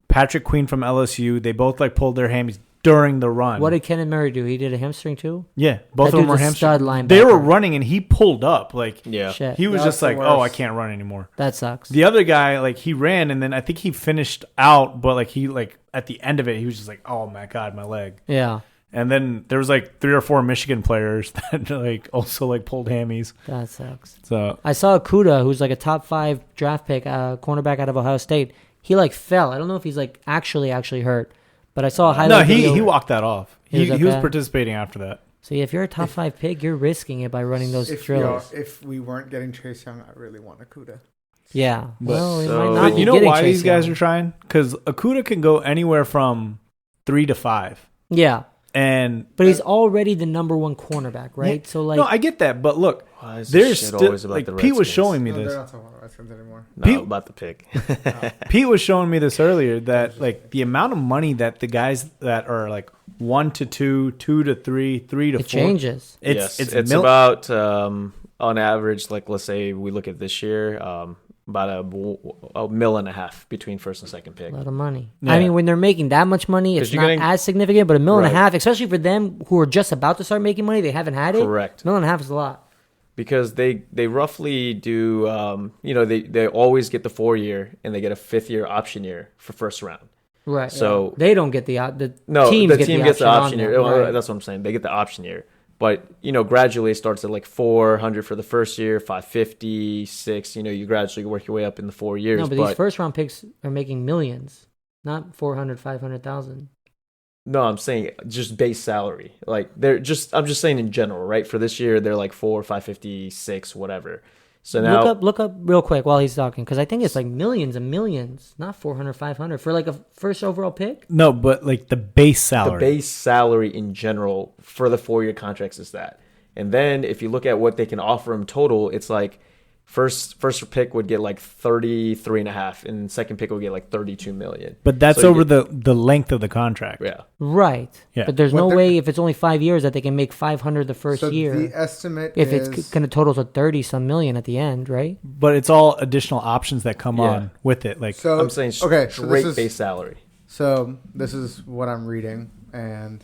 Patrick Queen from LSU, they both pulled their hammies during the run. What did Kenneth Murray do? He did a hamstring too? Yeah, both That of them were dude's a hamstring. stud linebacker. They were running and he pulled up. Yeah. Shit. He was That's just the like, oh, I worst. can't run anymore. That sucks. The other guy, he ran and then I think he finished out, but he at the end of it, he was just like, oh my God, my leg. Yeah, And then there was 3 or 4 Michigan players that also pulled hammies. that sucks. So I saw Okuda, who's a top 5 draft pick, cornerback out of Ohio State. He fell. I don't know if he's actually hurt, but I saw a highlight. no, he video. walked that off. He was He was okay. participating after that. So if you're a top 5 pick, you're risking it by running those drills. If we weren't getting Chase Young, I really want Akuda. Yeah. Well, it so- might not But be you know getting why Chase these guys Young. are trying? Because Akuda can go anywhere from 3 to 5, Yeah, and but he's already the number 1 cornerback, right? Yeah. So no, I get that. But look, Why is this there's shit still always about the Pete was Redskins? showing me No, this. they're not talking about the Redskins anymore. No, Pete- about the pick. Pete was showing me this earlier that the amount of money that the guys that are 1 to 2, 2 to 3, 3 to 4, it changes. It's about on average, let's say we look at this year, about a mil and a half between first and second pick. A lot of money. Yeah. I mean, when they're making that much money, it's 'Cause you're not getting- as significant, but a mil and a Right. half, especially for them who are just about to start making money, they haven't had it. Correct. Mil and a half is a lot. Because they roughly do, they always get the 4-year and they get a 5th-year option year for first round. Right. So- they don't get the No, teams the get team the gets the option on year. them, Well, right. That's what I'm saying. They get the option year. But, gradually it starts at like 400 for the first year, 550, 6. You gradually work your way up in the 4 years. No, but these first round picks are making millions, not 400, 500,000. No, I'm saying just base salary. Like I'm just saying in general, right? For this year, they're like 4, 550, 6, whatever. So now Look up real quick while he's talking, because I think it's like millions and millions, not 400, 500 for like a first overall pick. No, but like the base the salary. base salary in general for the 4-year contracts is that. And then if you look at what they can offer him total, it's like first pick would get like 33 and a half, and second pick would get like 32 million. But that's So you over get- the length of the contract. Yeah. Right. Yeah. But there's What no they're- way if it's only 5 years that they can make 500 the first So year. the estimate If is it's going to total to 30 some million at the end, right? But it's all additional options that come Yeah. on with it. Like so I'm saying okay. So straight this is base salary. So this is what I'm reading, and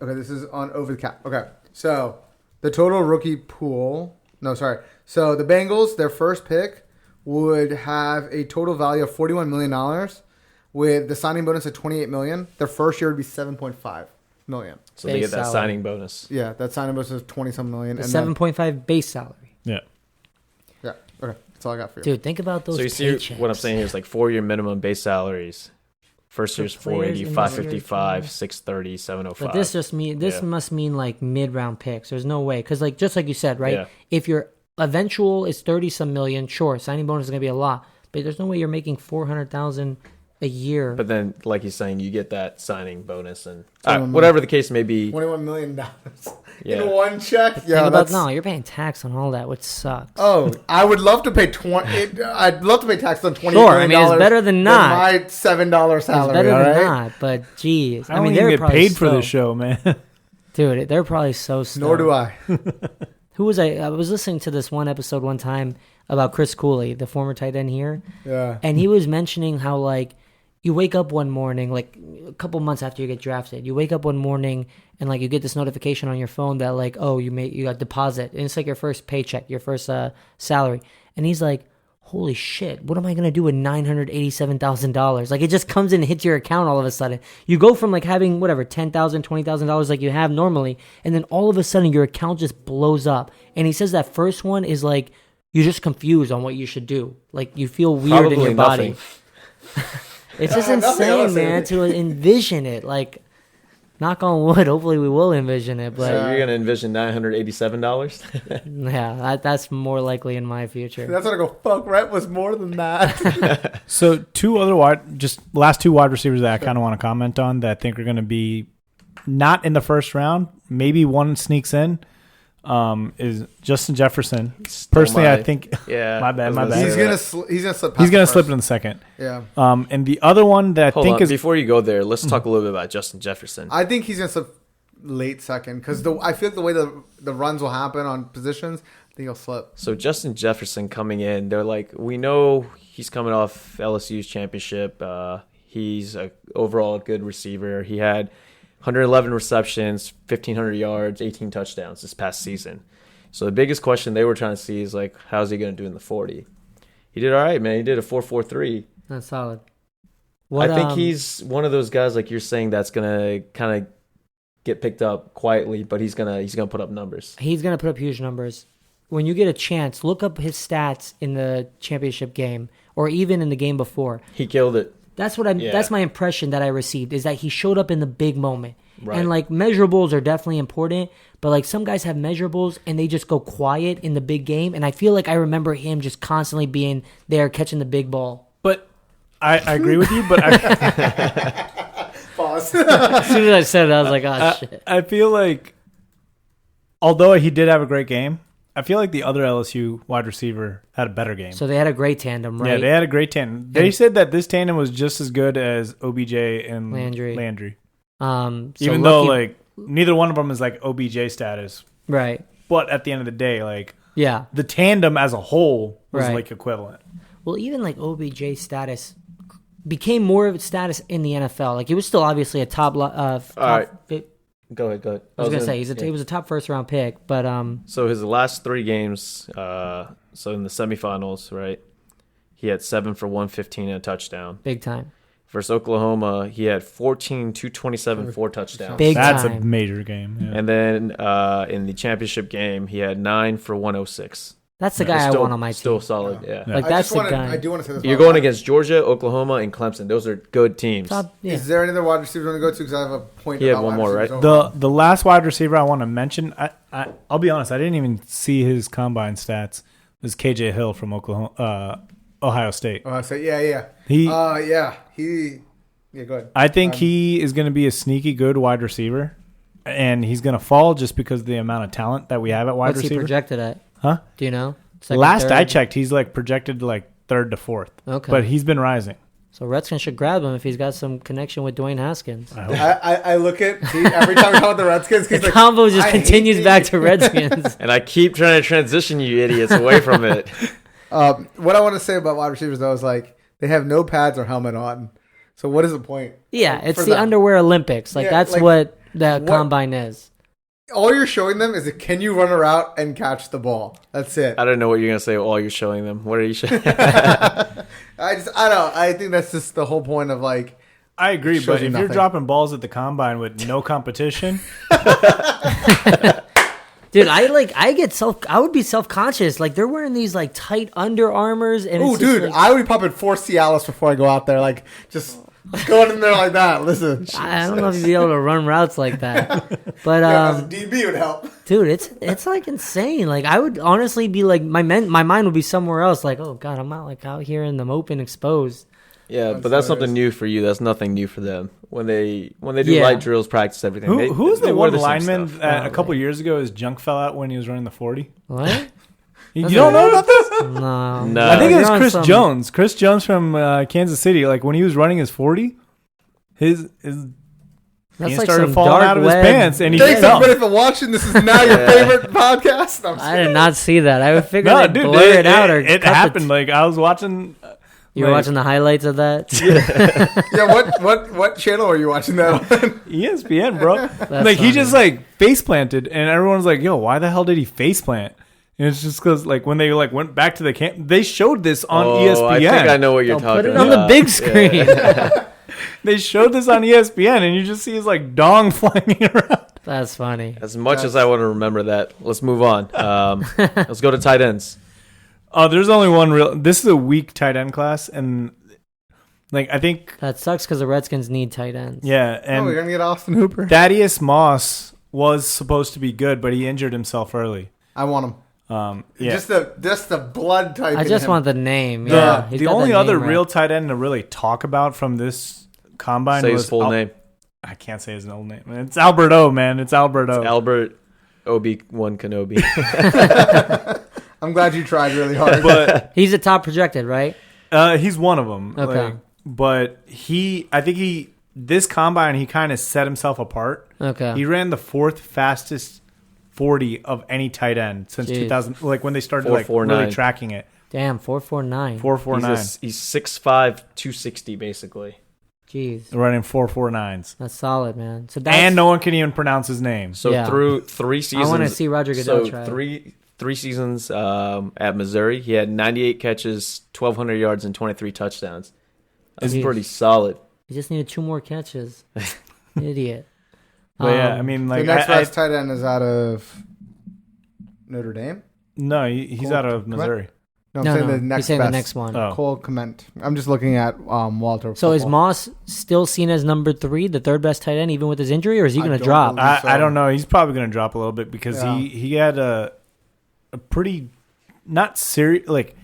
okay, this is on over the cap. Okay, so the total rookie pool. No, sorry. So the Bengals, their first pick would have a total value of $41 million, with the signing bonus at $28 million. Their first year would be $7.5 million. So they Base get that salary. signing bonus. Yeah, that signing bonus is $20-some million. The And then, 7.5 base salary. yeah. yeah, okay, that's all I got for you. Dude, think about those So you see paychecks. what I'm saying here is like 4-year minimum base salaries. First For year's players 480, in the 555, years, 630, 705. But this Yeah. must mean like mid-round picks. There's no way. Because like just like you said, right? Yeah. If your eventual is 30-some million, sure, signing bonus is going to be a lot. But there's no way you're making 400,000 a year. But then, like he's saying, you get that signing bonus and Minimum. whatever the case may be. $21 million Yeah. in one check. Think Yeah, about that's no, you're paying tax on all that, which sucks. Oh, I would love to pay I'd love to pay tax on $20 Sure, I million mean, it's better than not. my $7 salary. it's better all than right? not, but geez, I I mean, don't they're even get probably paid for this stoked. show, man. Dude, they're probably so stoked. Nor do I. Who was I was listening to this one episode one time about Chris Cooley, the former tight end here, Yeah. and he was mentioning how like you wake up one morning, like a couple months after you get drafted, you wake up one morning and like you get this notification on your phone that like, oh, you got deposit, and it's like your first paycheck, your first salary, and he's like, holy shit, what am I gonna do with $987,000? Like it just comes in and hits your account all of a sudden. You go from like having whatever $10,000, $20,000 like you have normally, and then all of a sudden your account just blows up. And he says that first one is like you're just confused on what you should do. Like you feel weird in Probably your body. nothing. It's just Nothing insane, else. man, to envision it. Like, knock on wood, hopefully we will envision it. So But you're gonna envision $987? yeah, that's more likely in my future. That's when I go, fuck, Rhett was more than that. So last two wide receivers that I kind of want to comment on that I think are going to be not in the first round. Maybe one sneaks in. Is Justin Jefferson. Personally, I think Yeah. My bad, I was my gonna bad. say he's that. gonna slip. He's gonna slip. he's going to past slip the in the second. first. Yeah. And the other one that I Hold think on, is before you go there, let's talk a little bit about Justin Jefferson. I think he's gonna slip late second because I feel like the way the runs will happen on positions, I think he'll slip. So Justin Jefferson coming in, they're like, we know he's coming off LSU's championship. He's a overall good receiver. He had 111 receptions, 1,500 yards, 18 touchdowns this past season. So the biggest question they were trying to see is like, how's he going to do in the 40? He did all right, man. He did a 4.43. That's solid. I think he's one of those guys, like you're saying, that's going to kind of get picked up quietly, but he's gonna put up numbers. He's going to put up huge numbers. When you get a chance, look up his stats in the championship game or even in the game before. He killed it. That's what Yeah. That's my impression that I received is that he showed up in the big moment. Right. And like measurables are definitely important, but like some guys have measurables and they just go quiet in the big game. And I feel like I remember him just constantly being there catching the big ball. But I agree with you, but I, Pause. As soon as I said it, I was like, oh shit. I feel like although he did have a great game, I feel like the other LSU wide receiver had a better game. So they had a great tandem, right? Yeah, they had a great tandem. They said that this tandem was just as good as OBJ and Landry. Even So though lucky- like neither one of them is like OBJ status, right. but at the end of the day, like Yeah. the tandem as a whole was Right. like equivalent. Well, even like OBJ status became more of its status in the NFL. Like he was still obviously a top. right. Go ahead. I was gonna say he was a top first round pick, but So his last 3 games, so in the semifinals, right? He had 7 for 115 and a touchdown. big time. Versus Oklahoma, he had 14, 227, 4 touchdowns. Big That's time. a major game. Yeah. And then in the championship game, he had 9 for 106. That's the guy I Still- want on my team. Still solid, yeah. Like I that's just the wanna, guy. I do want to say this. You're about going wide- against Georgia, Oklahoma, and Clemson. Those are good teams. Top, yeah. Is there any other wide receivers you want to go to? Because I have a point. He had about one wide more, receivers right? overall. The last wide receiver I want to mention, I'll be honest, I didn't even see his combine stats. It was KJ Hill from Ohio State. Oh, I say yeah. He, Yeah, go ahead. I think he is going to be a sneaky good wide receiver, and he's going to fall just because of the amount of talent that we have at wide What's he receiver. projected at? Huh? Do you know? Second, Last third? I checked, he's like projected like 3rd to 4th. Okay. But he's been rising. So Redskins should grab him if he's got some connection with Dwayne Haskins. I look at every time we talk about the Redskins. The He's like, combo just I hate continues these. back to Redskins. And I keep trying to transition you idiots away from it. What I want to say about wide receivers though is like they have no pads or helmet on. So what is the point? Yeah, Like, it's for the them? underwear Olympics. Like Yeah, that's like, what the what- combine is. All you're showing them is that can you run a route and catch the ball? That's it. I don't know what you're going to say while you're showing them. What are you showing? I don't. I think that's just the whole point of like. I agree, Shows but you if you're nothing. dropping balls at the combine with no competition, Dude, I would be self-conscious. Like they're wearing these like tight Under Armours and Oh, it's just, dude, like, I would be popping 4 Cialis before I go out there. Like just going in there like that. Listen, I don't know if you'd be able to run routes like that. But DB would help. dude, it's like insane. Like I would honestly be like my mind would be somewhere else. Like, oh god, I'm not like out here in the open exposed. Yeah, but that's something new for you. That's nothing new for them. When they do Yeah. light drills, practice everything. who's they the wear one same lineman stuff. that a couple years ago his junk fell out when he was running the 40? What? You don't know about this? No. No. I think it You're was on Chris some- Jones. Chris Jones from Kansas City. Like when he was running his 40, his That's he like started some falling dark out of his web. pants, and he Thanks fell. everybody for watching. This is now your favorite podcast. I'm I did not see that. I would figure No, they'd dude, blur it out or it cut the happened. Like I was watching. You were like, watching the highlights of that? Yeah, what channel are you watching that on? ESPN, bro. Like he funny. just like face planted, and everyone's like, "Yo, why the hell did he face plant?" And it's just because like when they like went back to the camp, they showed this on ESPN. I think I know what you're They'll talking put it about. on the big screen. They showed this on ESPN, and you just see his like dong flying around. That's funny. As much as I want to remember that, let's move on. Let's go to tight ends. Oh, there's only one real. This is a weak tight end class, and like I think, That sucks because the Redskins need tight ends. yeah, Oh, we're and gonna get Austin Hooper. Thaddeus Moss was supposed to be good, but he injured himself early. I want him. Yeah. Just the blood type. I in just him. want the name. The, Yeah, he's the got that only other name right. real tight end to really talk about from this combine Say was his full name. I can't say his old name. It's Alberto, man. It's Alberto. Albert Obi-Wan Kenobi. I'm glad you tried really hard. but He's a top projected, right? he's one of them. Okay. But I think this combine, he kind of set himself apart. Okay. He ran the 4th fastest 40 of any tight end since Jeez. 2000, like when they started like 4.49. really tracking it. Damn, 4.49. 4.49. He's 6'5", 260 basically. Jeez, Running 4.49s. that's solid, man. So that's And no one can even pronounce his name. So Yeah. through 3 seasons, wanna see Roger Goodell So try. three seasons at Missouri, he had 98 catches, 1,200 yards, and 23 touchdowns. That's Jeez. pretty solid. he just needed 2 more catches. Idiot. But yeah, I mean, the like, next best tight end is out of Notre Dame. no, he's Cool. out of Missouri. No, I'm no, saying no. the next He's saying best. the next one. Oh. Cole Kmet. I'm just looking at Walter. So is Football. Moss still seen as number 3, the third best tight end, even with his injury, or is he I going to don't drop? believe- I don't know. He's probably going to drop a little bit because Yeah. he had a pretty not serious like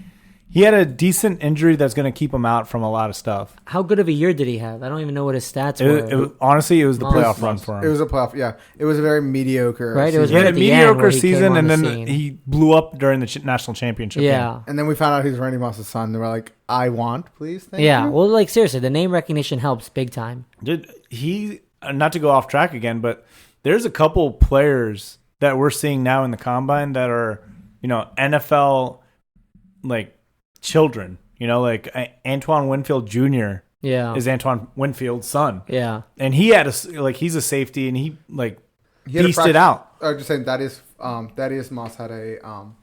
he had a decent injury that's going to keep him out from a lot of stuff. How good of a year did he have? I don't even know what his stats were. Honestly, it was the Moss. playoff run for him. It was a playoff. Yeah, it was a very mediocre. Right, it was He season. had a at the end mediocre where he came season, on and the then scene. he blew up during the national championship. Yeah. And then we found out he's Randy Moss's son. They were like, "I want, please, thank Yeah. you." Well, like, seriously, the name recognition helps big time. Dude, he not to go off track again, but there's a couple players that we're seeing now in the combine that are NFL like children. Like Antoine Winfield Jr. Yeah. is Antoine Winfield's son, Yeah. and he had he's a safety, and he He had a beasted it out. I was just saying Thaddeus Moss had a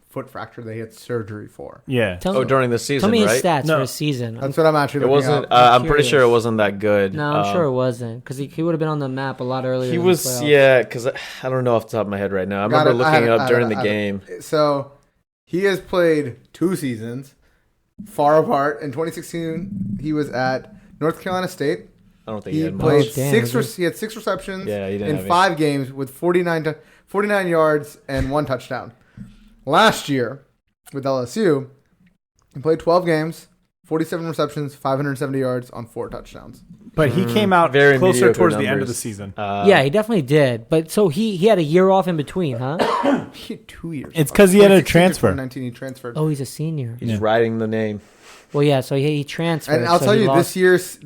foot fracture that he had surgery for. Yeah. during the season, Tell me his right? stats No. for his season. That's what I'm actually It looking wasn't. up. I'm pretty curious. sure it wasn't that good. No, I'm sure it wasn't because he would have been on the map a lot earlier. He in the was, playoffs. yeah, because I don't know off the top of my head right now. I Got remember it. I had looking it. up I had during it. the I had it. game. So he has played 2 seasons far apart. In 2016, he was at North Carolina State. I don't think he He had played much. damn, he had 6 receptions Yeah, he didn't in have 5 games with 49 yards and 1 touchdown. Last year with LSU, he played 12 games, 47 receptions, 570 yards on 4 touchdowns. But he came out Very closer mediocre towards the end of numbers. the season. Yeah, he definitely did. But so he had a year off in between, huh? He had 2 years. It's 'cause he had a 2016 to transfer. 2019, he transferred. Oh, he's a senior. He's riding the name. Well, yeah. So he transferred. And I'll so tell he you, lost-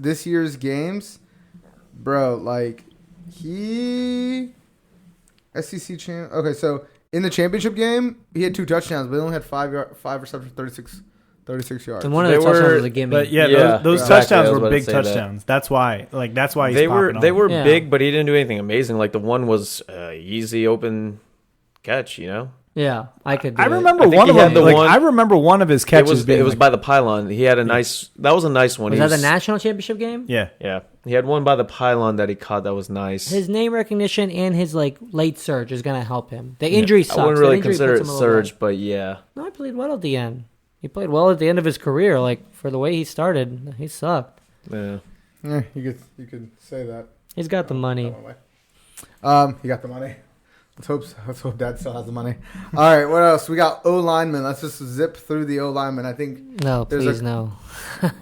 this year's games, bro, like he SEC champ. Okay, so in the championship game, he had 2 touchdowns, but he only had 5 receptions, 36 yards. And one of They the touchdowns were- was a gimme. But yeah, Yeah, those exactly. I touchdowns was were about to big say that. touchdowns. That's why he's They were popping they off. were Yeah. big, but he didn't do anything amazing. Like the one was easy open catch. Yeah, I could. Do I it. remember I think one he of had them. the one- I remember one of his It catches. was being by the pylon. He had a nice. That was a nice one. Was He that the national championship game? Yeah. Yeah, he had one by the pylon that he caught. That was nice. His name recognition and his late surge is gonna help him. The injury sucks. I wouldn't That really injury consider puts it him a little surge, but yeah. back. No, he played well at the end. He played well at the end of his career. Like for the way he started, he sucked. Yeah. Yeah, you could say that. He's got the money. He got the money. Let's hope Dad still has the money. All right, what else? We got O linemen. Let's just zip through the O linemen. I think No, There's please a- no.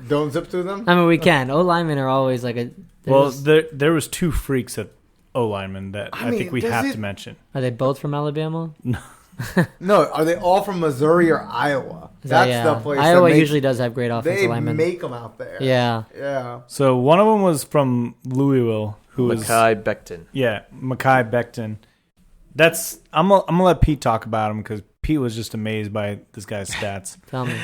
don't zip through them. I mean, we can. O linemen are always like a. Well, there's- there was 2 freaks at O lineman that I mean, think we does have it- to mention. are they both from Alabama? No, are they all from Missouri or Iowa? Is that- That's the place. Iowa that makes, usually does have great offensive they linemen. make them out there. Yeah. Yeah. So one of them was from Louisville, who was Mekhi Becton. Mekhi Becton. I'm gonna let Pete talk about him because Pete was just amazed by this guy's stats. Tell me.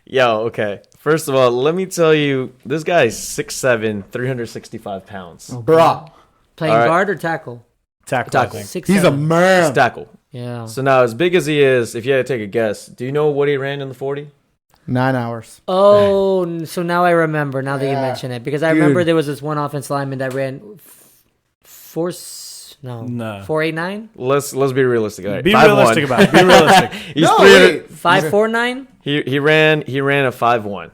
Yo, okay. First of all, let me tell you, this guy is 6'7", 365 pounds. Bruh. Playing All right. guard or tackle? Tackle, I think. 6'7". He's a man. It's tackle. Yeah. So now, as big as he is, if you had to take a guess, do you know what he ran in the 40? 9 hours. Oh, so now I remember. Now that you Yeah. mention it, because I Dude. remember there was this one offensive lineman that ran 489, Let's be realistic. All right. Be 5'1". realistic about it. Be realistic. He's No, 300. wait. 549, He ran a 5'1".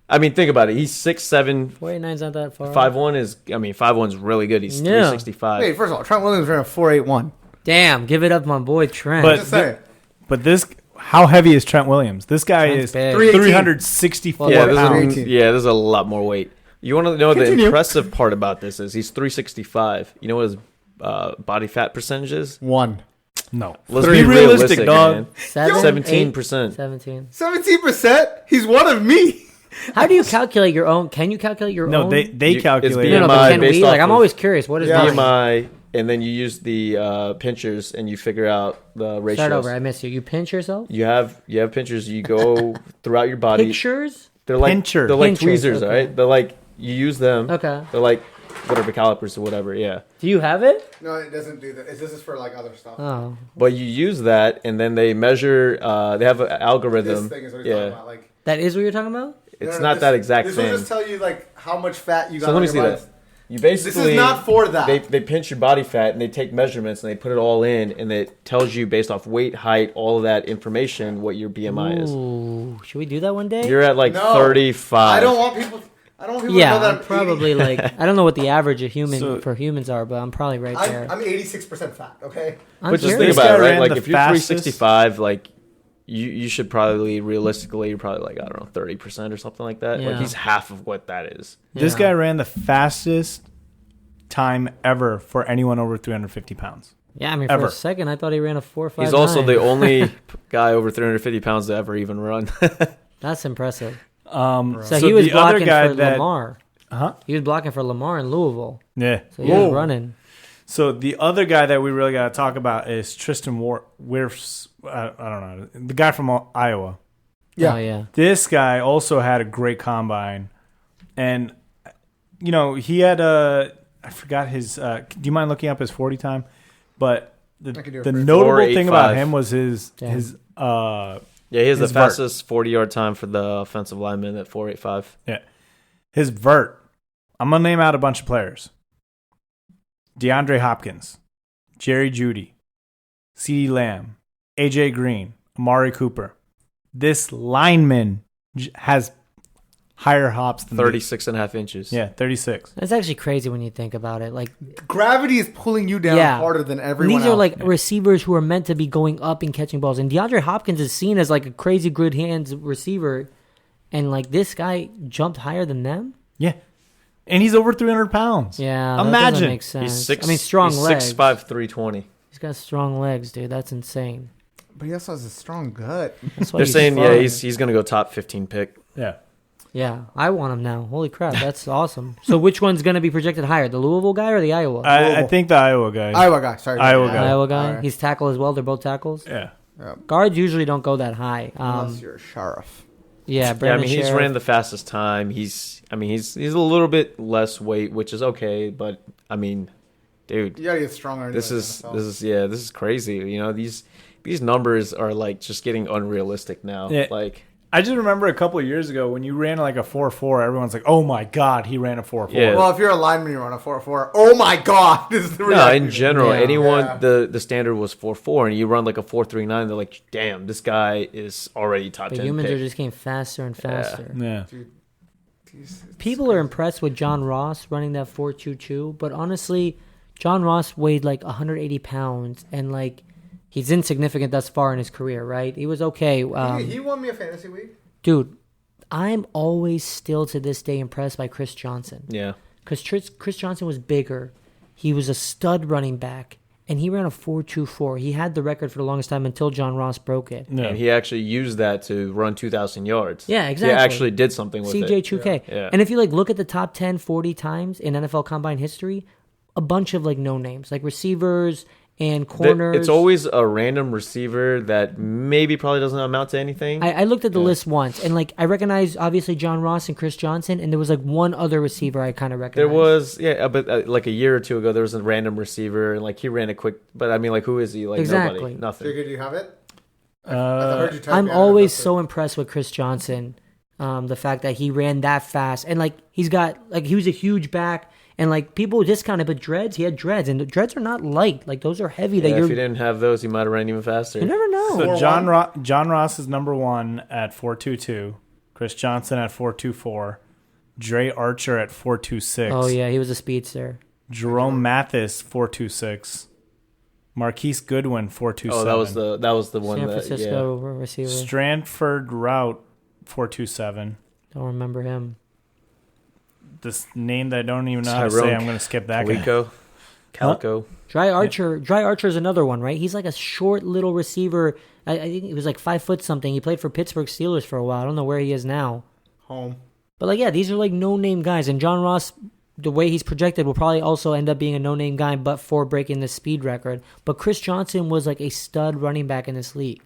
I mean, think about it. He's 6'7". 489's not that far. 5'1" is. I mean, 5'1" is really good. He's Yeah. 365. Wait, first of all, Trent Williams ran a 4.81. Damn, give it up, my boy Trent. But- Just saying. But how heavy is Trent Williams? This guy Trent's is big. 364 yeah, pounds. there's a lot more weight. You want to know the Continue. impressive part about this is he's 365. You know what his body fat percentage is? 1. No. Let's be realistic, dog. man. 17%. 17%. 17. 17%? He's one of me. How do you calculate your own? Can you calculate your No, own? they You- calculate. it's No, no, BMI but can based we? Like, off I'm of- always curious. What is Yeah. mine? BMI, and then you use the pinchers and you figure out the ratios. Start over. I missed you. You pinch yourself? You have pinchers. You go throughout your body. Pictures? They're like Pincher. They're like Pinchers, tweezers, okay. all right? They're like you use them. Okay. They're like whatever calipers or whatever. Yeah. Do you have it? No, it doesn't do that. This is for like other stuff. Oh. But you use that, and then they measure. They have an This algorithm. thing is what he's talking Yeah, about. Like, That is what you're talking about? it's no, not this- that exact this thing. will just tell you like how much fat you got. So let on me your see body. that. You basically This is not for that. They pinch your body fat and they take measurements and they put it all in, and it tells you based off weight, height, all of that information what your BMI is. Ooh. Should we do that one day? You're at like No. 35. I don't want people. I don't want people Yeah, to know that I'm probably like, I don't know what the average of So- for humans are, but I'm probably right there. I'm 86% fat. Okay. I'm But just curious. think about it, guy right? ran Like the if you're fastest- 365, like you should probably realistically you're probably like I don't know 30% or something like that. Yeah. Like he's half of what that is. This Yeah. guy ran the fastest time ever for anyone over 350 pounds. Yeah, I mean, for Ever. a second, I thought he ran a 4.59. He's also the only guy over 350 pounds to ever even run. That's impressive. So, So, he was the other blocking guy for that, Lamar. huh? He was blocking for Lamar in Louisville. Yeah. So he was running. So the other guy that we really got to talk about is Tristan Wirfs. I don't know, the guy from Iowa. Yeah. Oh, yeah. This guy also had a great combine, and he had I forgot his. Do you mind looking up his 40 time? But I can do it the for you. notable thing about 4.85. him was his Damn. his Yeah, he has the his vert. fastest 40-yard time for the offensive lineman at 4.85. his vert. I'm gonna name out a bunch of players: DeAndre Hopkins, Jerry Jeudy, CeeDee Lamb, AJ Green, Amari Cooper. This lineman has higher hops than 36.5 inches. Yeah, 36. That's actually crazy when you think about it. Like, Gravity is pulling you down Yeah. harder than everyone these are else. like receivers who are meant to be going up and catching balls. And DeAndre Hopkins is seen as like a crazy good hands receiver. And like this guy jumped higher than them? Yeah. And he's over 300 pounds. Yeah. that Imagine. doesn't make sense. He's six. I mean, strong he's legs. 6'5", 320. He's got strong legs, dude. That's insane. But he also has a strong gut. That's why They're he's saying, fun. yeah, he's going to go top 15 pick. Yeah. Yeah, I want him now. Holy crap, that's awesome. So which one's going to be projected higher, the Louisville guy or the Iowa? I think the Iowa guy. Iowa guy. Sorry. Iowa The guy. Iowa guy. All right. He's tackle as well. They're both tackles. Yeah. Guards usually don't go that high. Unless you're a sheriff. Yeah, Yeah, I Brandon mean, he's Sheriff. ran the fastest time. He's a little bit less weight, which is okay. But I mean, dude, You gotta get stronger. anyway this in is the NFL. this is crazy. These numbers are like just getting unrealistic now. Yeah. Like, I just remember a couple of years ago when you ran like a 4.4, everyone's like, "Oh my god, he ran a 4.4." Yeah. Well, if you're a lineman, you're on a 4.4. Oh my god! Is the no, reaction. in general, Yeah. anyone Yeah. the standard was 4.4, and you run like a 4.39, they're like, damn, this guy is already top But 10 humans pick. are just getting faster and faster. Yeah. People are impressed with John Ross running that 4.22, but honestly, John Ross weighed like 180 pounds, and like he's insignificant thus far in his career, right? He was okay. He won me a fantasy week. Dude, I'm always still to this day impressed by Chris Johnson. Yeah. Because Chris Johnson was bigger. He was a stud running back, and he ran a 4.24. He had the record for the longest time until John Ross broke it. Yeah. And he actually used that to run 2,000 yards. Yeah, exactly. He actually did something with CJ it. 2K. Yeah. And if you like look at the top 10, 40 times in NFL Combine history, a bunch of like no names, like receivers and corners. It's always a random receiver that maybe probably doesn't amount to anything. I looked at the list once, and like I recognized obviously John Ross and Chris Johnson, and there was like one other receiver I kind of There recognized. was, but like a year or two ago, there was a random receiver, and like he ran a quick. But I mean, like, who is he? Like Exactly. nobody, nothing. Jigga, do you have it? I Uh, heard you type I'm it. always so impressed with Chris Johnson. The fact that he ran that fast, and like he was a huge back, and like people discount it, but dreads, he had dreads, and the dreads are not light. Like those are heavy. That Yeah, you're, if he didn't have those, he might have ran even faster. you never know. So 4.1. John Ross is number 1 at 4.22. Chris Johnson at 4.24. Dre Archer at 4.26. Oh yeah, he was a speedster. Jerome Mathis 4.26. Marquise Goodwin 4.27. Oh, that was the one San that Francisco receiver. Stranford Route 4.27. Don't remember him. This name that I don't even know how to Tyrone say, I'm going to skip that guy. Calico. Dry Archer is another one, right? He's like a short little receiver. I think he was like 5 foot something. He played for Pittsburgh Steelers for a while. I don't know where he is now. Home. But like, yeah, these are like no name guys. And John Ross, the way he's projected, will probably also end up being a no name guy, but for breaking the speed record. But Chris Johnson was like a stud running back in this league.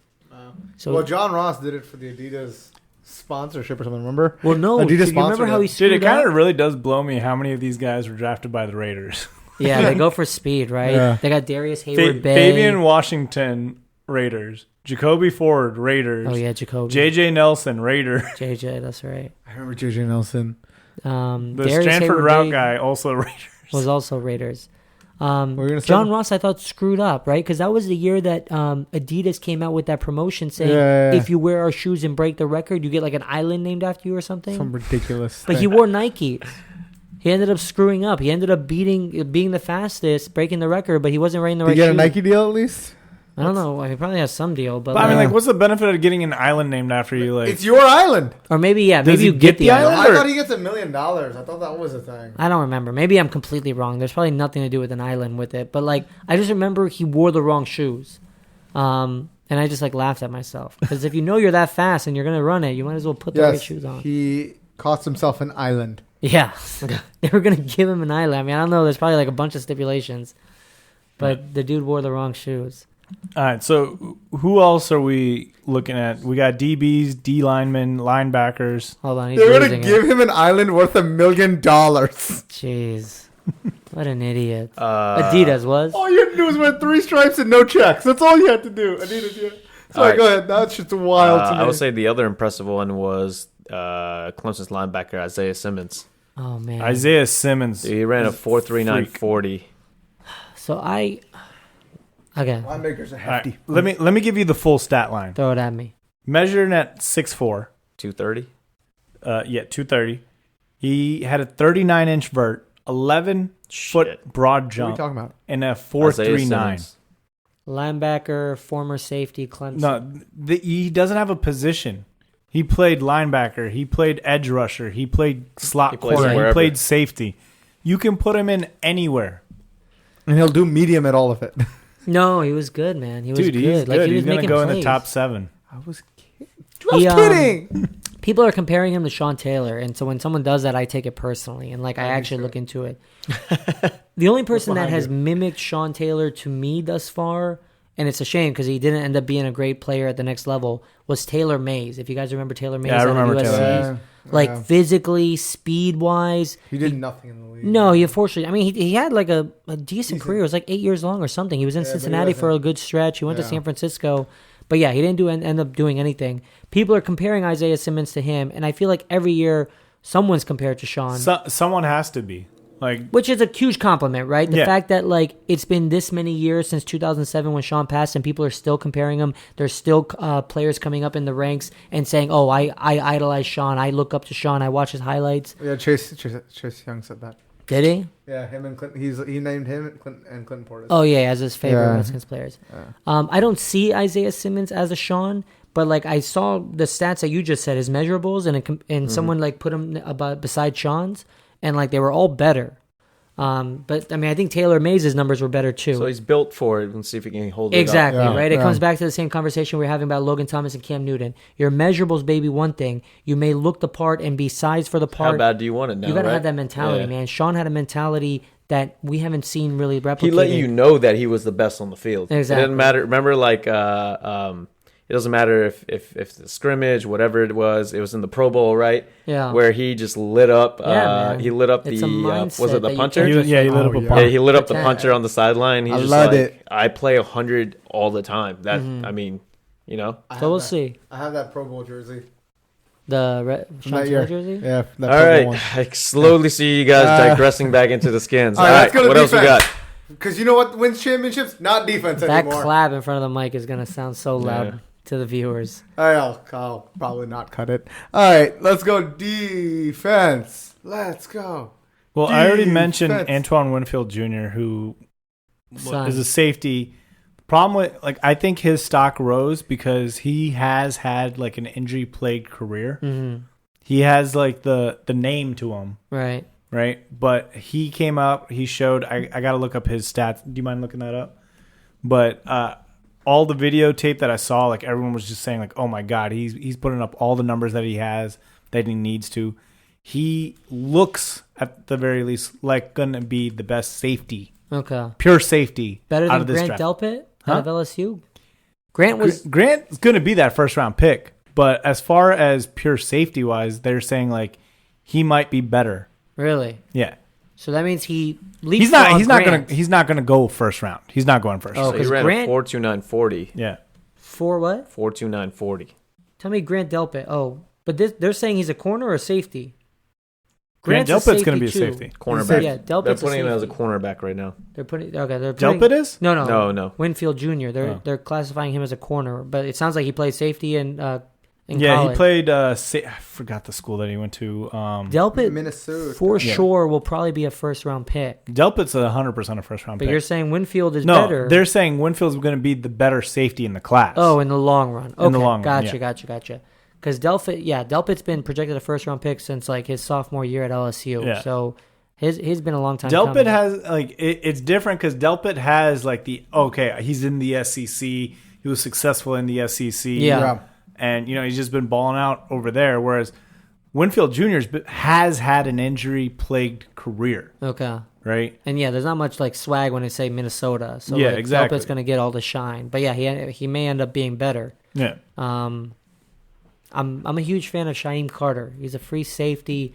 So Well, John Ross did it for the Adidas sponsorship or something. Remember? well, no. Adidas Do you remember sponsored how he it. screwed Dude, it kind up? of really does blow me how many of these guys were drafted by the Raiders. Yeah, they go for speed, right? Yeah. They got Darius Hayward Bay. Fabian Washington, Raiders. Jacoby Ford, Raiders. Oh yeah, Jacoby. JJ Nelson, Raiders. JJ, that's right. I remember JJ Nelson. The Darius Stanford Hayward route Bay guy, also Raiders. was also Raiders. What were you gonna say? John Ross, I thought, screwed up, right? Because that was the year that Adidas came out with that promotion saying Yeah. if you wear our shoes and break the record, you get like an island named after you or something. Some ridiculous. But he wore Nike. He ended up screwing up. He ended up being the fastest, breaking the record, but he wasn't wearing the Did right you get a shoes. Nike deal at least? I don't know. He probably has some deal, but, But I mean, like- like, what's the benefit of getting an island named after you? Like, It's your island. or maybe Does maybe he you get get the the island. island? I thought he gets $1 million. I thought that was a thing. I don't remember. Maybe I'm completely wrong. There's probably nothing to do with an island with it. But like, I just remember he wore the wrong shoes, and I just like laughed at myself because if you know you're that fast and you're gonna run it, you might as well put the right shoes on. he cost himself an island. Yeah, they were gonna give him an island. I mean, I don't know. There's probably like a bunch of stipulations. but the dude wore the wrong shoes. All right, so who else are we looking at? We got DBs, D linemen, linebackers. Hold on, he's They're gonna losing give it. him an island worth $1 million. Jeez, what an idiot. Adidas was. All you had to do was wear 3 stripes and no checks. That's all you had to do. Adidas, yeah. Sorry, right. go ahead. That's just wild to me. I would say the other impressive one was Clemson's linebacker Isaiah Simmons. Oh man. Isaiah Simmons. He ran a 4.39 freak. 40. So I. Okay, Linebackers are All right, hefty. let me give you the full stat line. throw it at me. Measuring at 6'4", 230. 230. He had a 39-inch vert, 11-foot broad What are jump, we talking about? and a Isaiah 4.39. Simmons. Linebacker, former safety, Clemson. No, he doesn't have a position. He played linebacker. He played edge rusher. He played slot He plays corner. He wherever. played safety. You can put him in anywhere. And he'll do medium at all of it. No, he was good, man. He was Dude, good. he's Like good. he He's was going to making go in the plays. top 7. I was He, kidding. People are comparing him to Sean Taylor, and so when someone does that, I take it personally, and like I actually look into it. The only person that behind has you. mimicked Sean Taylor to me thus far, and it's a shame because he didn't end up being a great player at the next level, was Taylor Mays. If you guys remember Taylor Mays, Yeah, I out of remember USC. Taylor Like physically, speed wise, He did nothing in the league. no, he unfortunately. I mean, he had like a decent career. It was like 8 years long or something. He was in Yeah, but he Cincinnati for a wasn't- good stretch. He went to Yeah. San Francisco, but yeah, he didn't end up doing anything. People are comparing Isaiah Simmons to him, and I feel like every year someone's compared to Sean, Someone has to be. Like, which is a huge compliment, right? The Yeah. fact that like it's been this many years since 2007 when Sean passed, and people are still comparing him. There's still players coming up in the ranks and saying, "Oh, I idolize Sean. I look up to Sean. I watch his highlights." Yeah, Chase Young said that. Did he? Yeah, him and Clinton. He named him and Clinton Portis. Oh yeah, as his favorite Yeah. Redskins players. I don't see Isaiah Simmons as a Sean, but like I saw the stats that you just said, his measurables, and someone like put him beside Sean's, and like they were all better. But I mean, I think Taylor Mays' numbers were better too. So he's built for it. Let's see if he can hold Exactly, Yeah, right? It yeah. comes back to the same conversation we are having about Logan Thomas and Cam Newton. Your measurables, baby, one thing. You may look the part and be sized for the it up. part. How bad do you want it now? you got to right? have that mentality, Yeah. man. Sean had a mentality that we haven't seen really replicated. He let you know that he was the best on the field. Exactly. It didn't matter. Remember, like, it doesn't matter if the scrimmage, whatever it was in the Pro Bowl, right? Yeah. Where he just lit up. man. He lit up It's the. a Was mindset it the that you puncher? can't he lit up a yeah. punt. Yeah, he lit up the Pretend. puncher on the sideline. He's I just loved like, it. I play 100 all the time. That I mean, you know. So we'll see. I have that Pro Bowl jersey. The From Sean that Taylor year. jersey? Yeah, that All Pro Bowl right, one. I slowly see you guys digressing back into the skins. All All right, right, let's go to what else we defense. got? Because you know what wins championships? Not defense That anymore. clap in front of the mic is going to sound so loud Yeah. to the viewers. All right, I'll probably not cut it. All right, let's go defense. Let's go. Well, I already mentioned Defense. Antoine Winfield Jr., who Son. is a safety. Problem with, like, I think his stock rose because he has had like an injury-plagued career. Mm-hmm. He has like the name to him, Right. right? But he came up, he showed. I got to look up his stats. Do you mind looking that up? But all the videotape that I saw, like everyone was just saying, like, "Oh my God, he's putting up all the numbers that he has that he needs to." He looks, at the very least, like gonna be the best safety, Okay. pure safety, Better out than of this Grant draft. Delpit Huh? out of LSU? Grant was... Grant's gonna be that first round pick, but as far as pure safety wise, they're saying like he might be better. Really? Yeah, So that means he he's not Grant. gonna go first round. He's not going first. Oh, So he 'cause ran Grant- a 4.2940. Yeah, For what? 4.2940. Tell me Grant Delpit. Oh, but they're saying he's a corner or a safety? Grant Grant's a Delpit's gonna be a safety, too. safety. Cornerback. Yeah, They're Delpit's putting him as a safety. cornerback right now. They're putting okay. They're putting, Delpit is? No. No. Winfield Jr. They're classifying him as a corner, but it sounds like he played safety in Yeah, college. he played. I forgot the school that he went to. Delpit Minnesota. for Yeah. sure will probably be a first round pick. Delpit's 100% a first round But pick. you're saying Winfield is No, better. they're saying Winfield's going to be the better safety in the class. Oh, in the long run. Okay, In the long run, gotcha, yeah. gotcha. Because Delpit's been projected a first round pick since like his sophomore year at LSU. Yeah. So he's been a long time. Delpit coming. has like it's different because Delpit has like he's in the SEC. He was successful in the SEC. Yeah. And he's just been balling out over there. Whereas Winfield Jr. has had an injury plagued career. Okay. right? And yeah, there's not much like swag when they say Minnesota. So Yeah, like, exactly. Delpit's going to get all the shine. But yeah, he may end up being better. Yeah. I'm a huge fan of Shaim Carter. He's a free safety.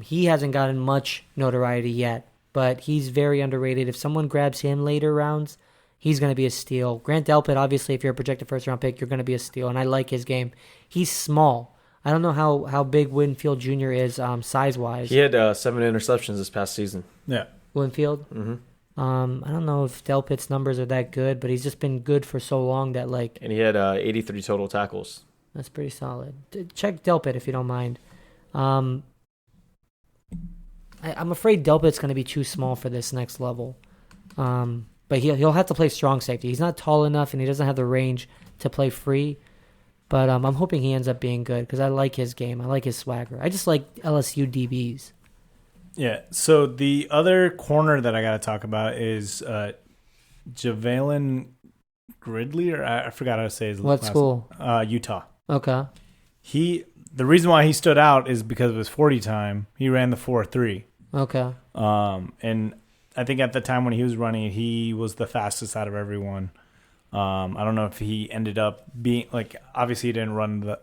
He hasn't gotten much notoriety yet, but he's very underrated. If someone grabs him later rounds, he's going to be a steal. Grant Delpit, obviously, if you're a projected first-round pick, you're going to be a steal, and I like his game. He's small. I don't know how big Winfield Jr. is size-wise. He had 7 interceptions this past season. Yeah. Winfield? Hmm. I don't know if Delpit's numbers are that good, but he's just been good for so long that, like, And he had 83 total tackles. that's pretty solid. Check Delpit if you don't mind. I'm afraid Delpit's going to be too small for this next level. But he'll have to play strong safety. He's not tall enough, and he doesn't have the range to play free. But I'm hoping he ends up being good because I like his game. I like his swagger. I just like LSU DBs. Yeah. So the other corner that I got to talk about is Javelin Gridley, or I forgot how to say his What last school? Utah. Okay. The reason why he stood out is because of his 40 time. He ran the 4.3. Okay. And I think at the time when he was running it, he was the fastest out of everyone. I don't know if he ended up being like, obviously he didn't run the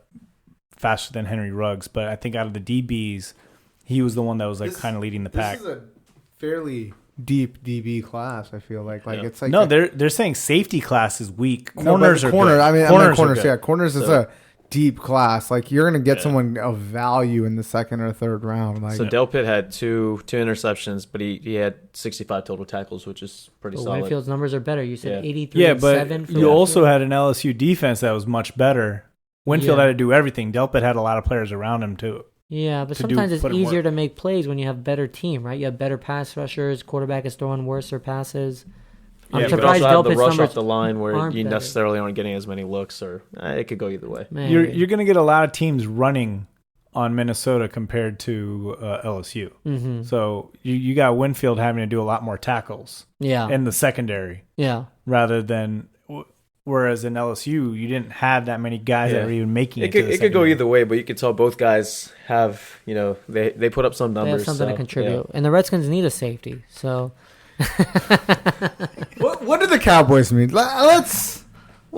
faster than Henry Ruggs, but I think out of the DBs, he was the one that was like kind of leading the pack. This is a fairly deep DB class. I feel like Yeah. it's like No, they're saying safety class is weak. No, but Corners are corner. good. I mean, Corners are corners. good. Yeah, corners is So- a deep class. Like you're gonna get Yeah. someone of value in the second or third round. Like So Delpit had two interceptions, but he had 65 total tackles, which is pretty But solid. Winfield's numbers are better. You said Yeah. 83 Yeah, and but 7 for you also Winfield? had an LSU defense that was much better. Winfield Yeah. had to do everything. Delpit had a lot of players around him too. Yeah, but to do- sometimes it's put in easier work. to make plays when you have better team, right? You have better pass rushers. Quarterback is throwing worse passes. I'm Yeah, you could surprised also have the Delpit's rush numbers off the line where aren't you better. necessarily aren't getting as many looks, or it could go either way. Man, You're going to get a lot of teams running on Minnesota compared to LSU. mm-hmm. So you got Winfield having to do a lot more tackles Yeah, in the secondary yeah. rather than whereas in LSU you didn't have that many guys that Yeah. were even making It it. could go either way, but you could tell both guys have, they put up some They numbers. have something to so, contribute, yeah. and the Redskins need a safety. So what do the Cowboys mean? Let's.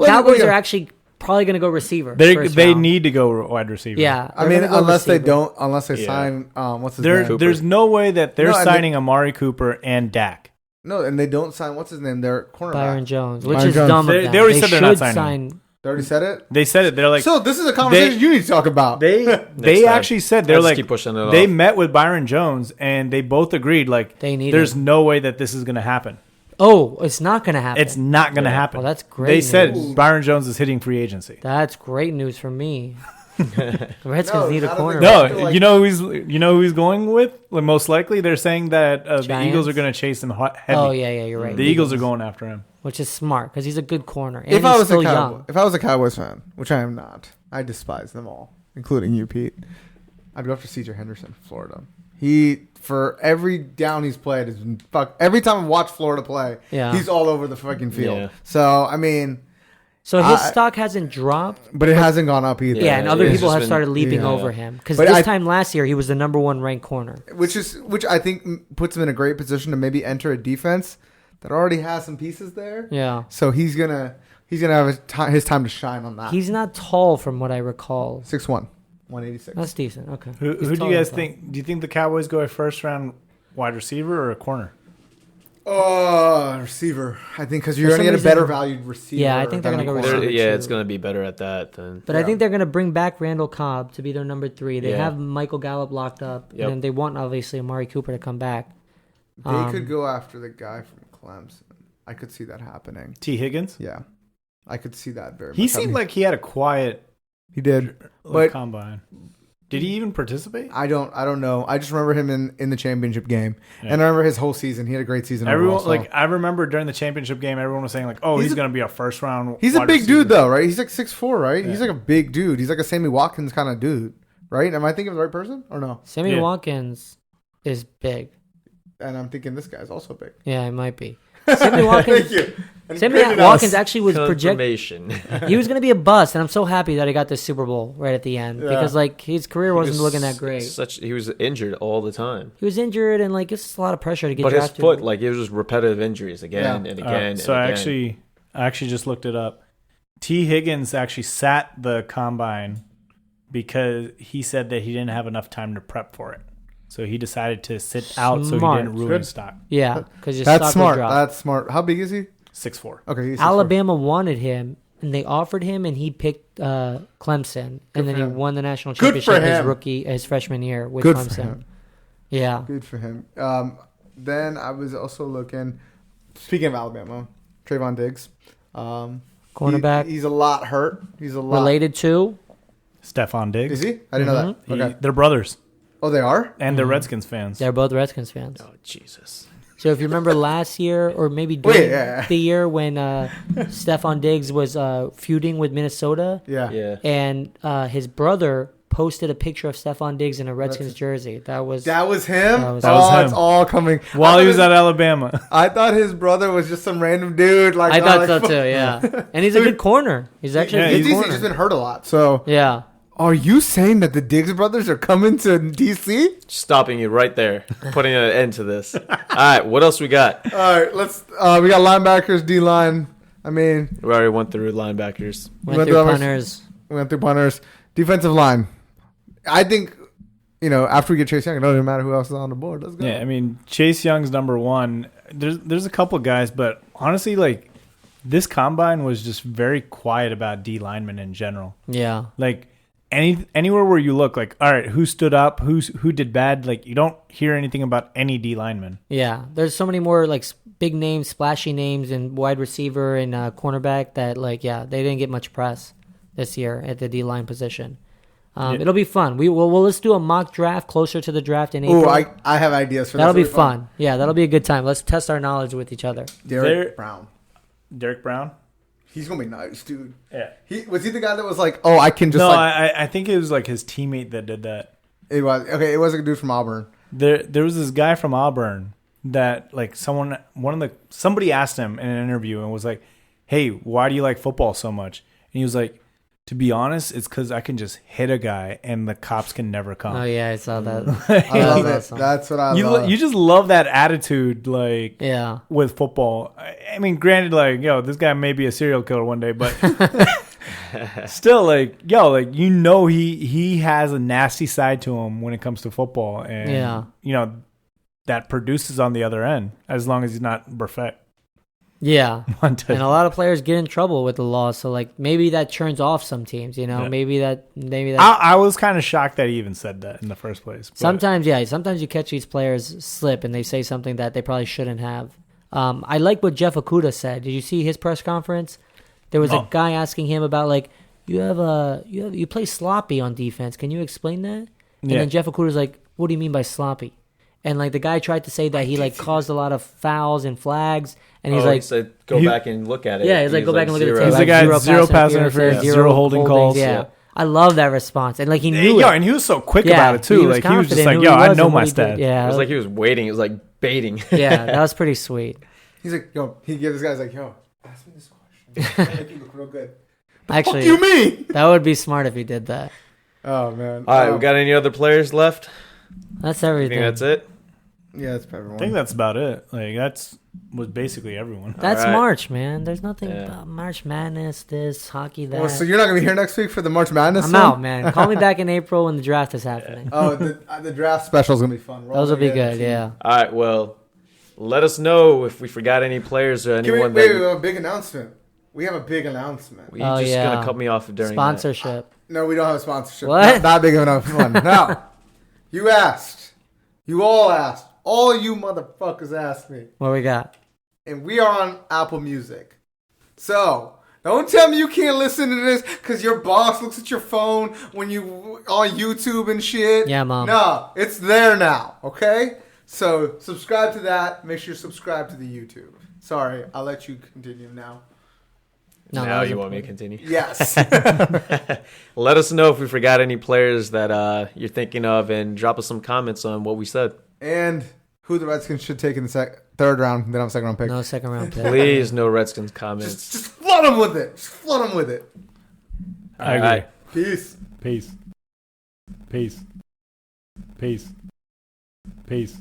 Cowboys are actually probably going to go receiver. They first they round. need to go wide receiver. Yeah, I they're mean, gonna go unless they receiver. don't, unless they Yeah. sign, what's his name? There's no way that they're No, and signing Amari Cooper and Dak. No, and they don't sign. What's his name? Their cornerback. Byron Jones, which Byron is Jones. dumb. They- of them. they already said they're not should signing sign. They already said it. They said it. They're like So this is a conversation you need to talk about. they Next time. actually said I they're just like keep pushing it they off. met with Byron Jones and they both agreed like They need there's him. no way that this is going to happen. Oh, it's not going to happen. It's not going to Yeah. happen. Well, that's great They said news. Byron Jones is hitting free agency. That's great news for me. The Redskins need a I don't corner. think- No, I feel like- you know who he's going with? Like, most likely, they're saying that the Giants? Eagles are going to chase him heavy. Oh yeah, you're right. The Eagles are going after him. which is smart because he's a good corner. And If I he's was still a Cowboy, young. if I was a Cowboys fan, which I am not, I despise them all, including you, Pete. I'd go after C.J. Henderson, Florida. He, for every down he's played, is fuck. Every time I watch Florida play, Yeah. he's all over the fucking field. Yeah. So I mean, So his I- stock hasn't dropped. but it hasn't gone up either. Yeah, and other it's people just have been- started leaping yeah. over him because But this I- time last year he was the number one ranked corner. which I think puts him in a great position to maybe enter a defense that already has some pieces there. Yeah, So he's gonna have his time to shine on that. he's not tall from what I recall. 6'1", 186. That's decent. Okay. Who He's do taller you guys than think? Do you think the Cowboys go a first round wide receiver or a corner? Receiver. I think because you're For going to some get a better reason- valued receiver. Yeah, I think they're than gonna a go corner. receiver. Yeah, too. it's going to be better at that than. But I Yeah. think they're going to bring back Randall Cobb to be their number 3. They Yeah. have Michael Gallup locked up, Yep. and they want obviously Amari Cooper to come back. They could go after the guy from Clemson. I could see that happening. T. Higgins. Yeah, I could see that very. He much seemed happening. like he had a quiet he did. But- combine. Did he even participate? I don't know. I just remember him in the championship game, Yeah. and I remember his whole season. He had a great season. Everyone overall, so. like I remember during the championship game, everyone was saying like, "Oh, He's he's a- going to be a first round." He's a wide big receiver. dude though, right? He's like 6'4", right? He's Yeah. like a big dude. He's like a Sammy Watkins kind of dude, right? Am I thinking of the right person or no? Sammy Yeah. Watkins is big. And I'm thinking this guy's also big. Yeah, it might be. Sammy Watkins. Thank you. And Sammy graded Watkins us. actually was projected. Confirmation. He was going to be a bust, and I'm so happy that he got the Super Bowl right at the end Yeah. because like his career wasn't He was looking that great. He was injured all the time. He was injured, and like it's just a lot of pressure to get But his drafted. foot, like it was just repetitive injuries again and again. So and I again. actually just looked it up. T. Higgins actually sat the combine because he said that he didn't have enough time to prep for it. So he decided to sit out so he Smart. didn't ruin Good. his stock. Yeah, because That's smart. That's smart. How big is he? 6'4". Okay, he's 6'4". Alabama wanted him, and they offered him, and he picked Clemson, and then for he him. won the national Good for championship him. his freshman year with Good for Clemson. him. Yeah, Good for him. Then I was also looking. Speaking of Alabama, Trayvon Diggs, cornerback He's a lot hurt. He's a lot related to. Stephon Diggs. Is he? I didn't know that. Okay. They're brothers, Oh, they are. and they're Redskins fans. They're both Redskins fans. Oh Jesus! So if you remember last year, or maybe Wait, during yeah. the year when Stephon Diggs was feuding with Minnesota, Yeah. Yeah. and his brother posted a picture of Stephon Diggs in a Redskins jersey. That was That was him. That was It's him. all coming. While he was at Alabama. I thought his brother was just some random dude. Like I thought like, so too. Yeah, and he's a good corner. He's actually Yeah, a He's good corner. just been hurt a lot. So, Yeah. are you saying that the Diggs brothers are coming to DC? Stopping you right there, putting an end to this. All right, what else we got? All right, let's. We got linebackers, D line. I mean, We already went through linebackers. Went Went through through punters. we went through punters, defensive line. I think, after we get Chase Young, it doesn't matter who else is on the board. Let's go. Yeah, I mean Chase Young's number one. There's a couple guys, but honestly, like this combine was just very quiet about D linemen in general. Yeah. Like anywhere where you look, like all right, who stood up, who did bad, like you don't hear anything about any D linemen. Yeah. There's so many more like big names, splashy names, and wide receiver and cornerback that like they didn't get much press this year at the D line position. It'll be fun. Let's do a mock draft closer to the draft in April. Ooh, I have ideas for That'll this. be fun. Yeah, that'll be a good time. Let's test our knowledge with each other. Derek Brown. Derek Brown. He's gonna be nice, dude. Yeah. Was he the guy that was like, oh, I can just No, like. I think it was like his teammate that did that. It was okay. It was a dude from Auburn. There was this guy from Auburn that like somebody asked him in an interview and was like, "Hey, why do you like football so much?" And he was like, "To be honest, it's because I can just hit a guy and the cops can never come." Oh yeah, I saw that. I love it. awesome. That's what I You love. you just love that attitude, like Yeah. with football. I mean, granted, like this guy may be a serial killer one day, but still, like he has a nasty side to him when it comes to football, and that produces on the other end as long as he's not Burfett. Yeah. One day. And a lot of players get in trouble with the law, so like maybe that turns off some teams. Yeah. Maybe that. I was kind of shocked that he even said that in the first place. But Sometimes you catch these players slip and they say something that they probably shouldn't have. I like what Jeff Okuda said. Did you see his press conference? There was a guy asking him about like you play sloppy on defense. Can you explain that? And then Jeff Okuda's like, what do you mean by sloppy? And like the guy tried to say that he like caused a lot of fouls and flags, and he's he like, said, go back and look at it. yeah, he's like, go back and look at the zero. tape. He's Like, the guy with zero pass interference, zero holding calls. Yeah. Yeah. I love that response, and like he knew it. and he was so quick about it too. Like he was just confident like, who "Yo, he I was know and my what he did. stats." Yeah, It was like he was waiting. It was like baiting. yeah, that was pretty sweet. He's like, yo. He gives this guy's like, yo, ask me this question. I make you look real good. Actually, Fuck you, me. that would be smart if he did that. Oh man. All right, we got any other players left? That's I everything. think that's it. Yeah, it's for everyone. I think that's about it. Like was basically everyone. That's All right. March, man. There's nothing Yeah. about March Madness, this hockey, that. Well, so you're not gonna be here next week for the March Madness? I'm one? out, man. Call me back in April when the draft is happening. Oh, the draft special is gonna be fun. We're all Those will be gonna get good. a team. Yeah. All right, well, let us know if we forgot any players or Can we, anyone wait, that a big announcement. We have a big announcement. you Oh, just yeah. gonna cut me off during Sponsorship. No, we don't have a sponsorship. What? Not big enough one. No. You asked. You all asked. All you motherfuckers asked me. What we got? And we are on Apple Music. So, don't tell me you can't listen to this because your boss looks at your phone when you on YouTube and shit. Yeah, Mom. No, it's there now, okay? So, subscribe to that. Make sure you subscribe to the YouTube. Sorry, I'll let you continue now. No, now that was you want me to important. continue? Yes. Let us know if we forgot any players that you're thinking of, and drop us some comments on what we said. And who the Redskins should take in the third round, then I'm second round pick. No second round pick. Please, no Redskins comments. Just flood them with it. Just flood them with it. I agree. Alright. Peace. Peace. Peace. Peace. Peace.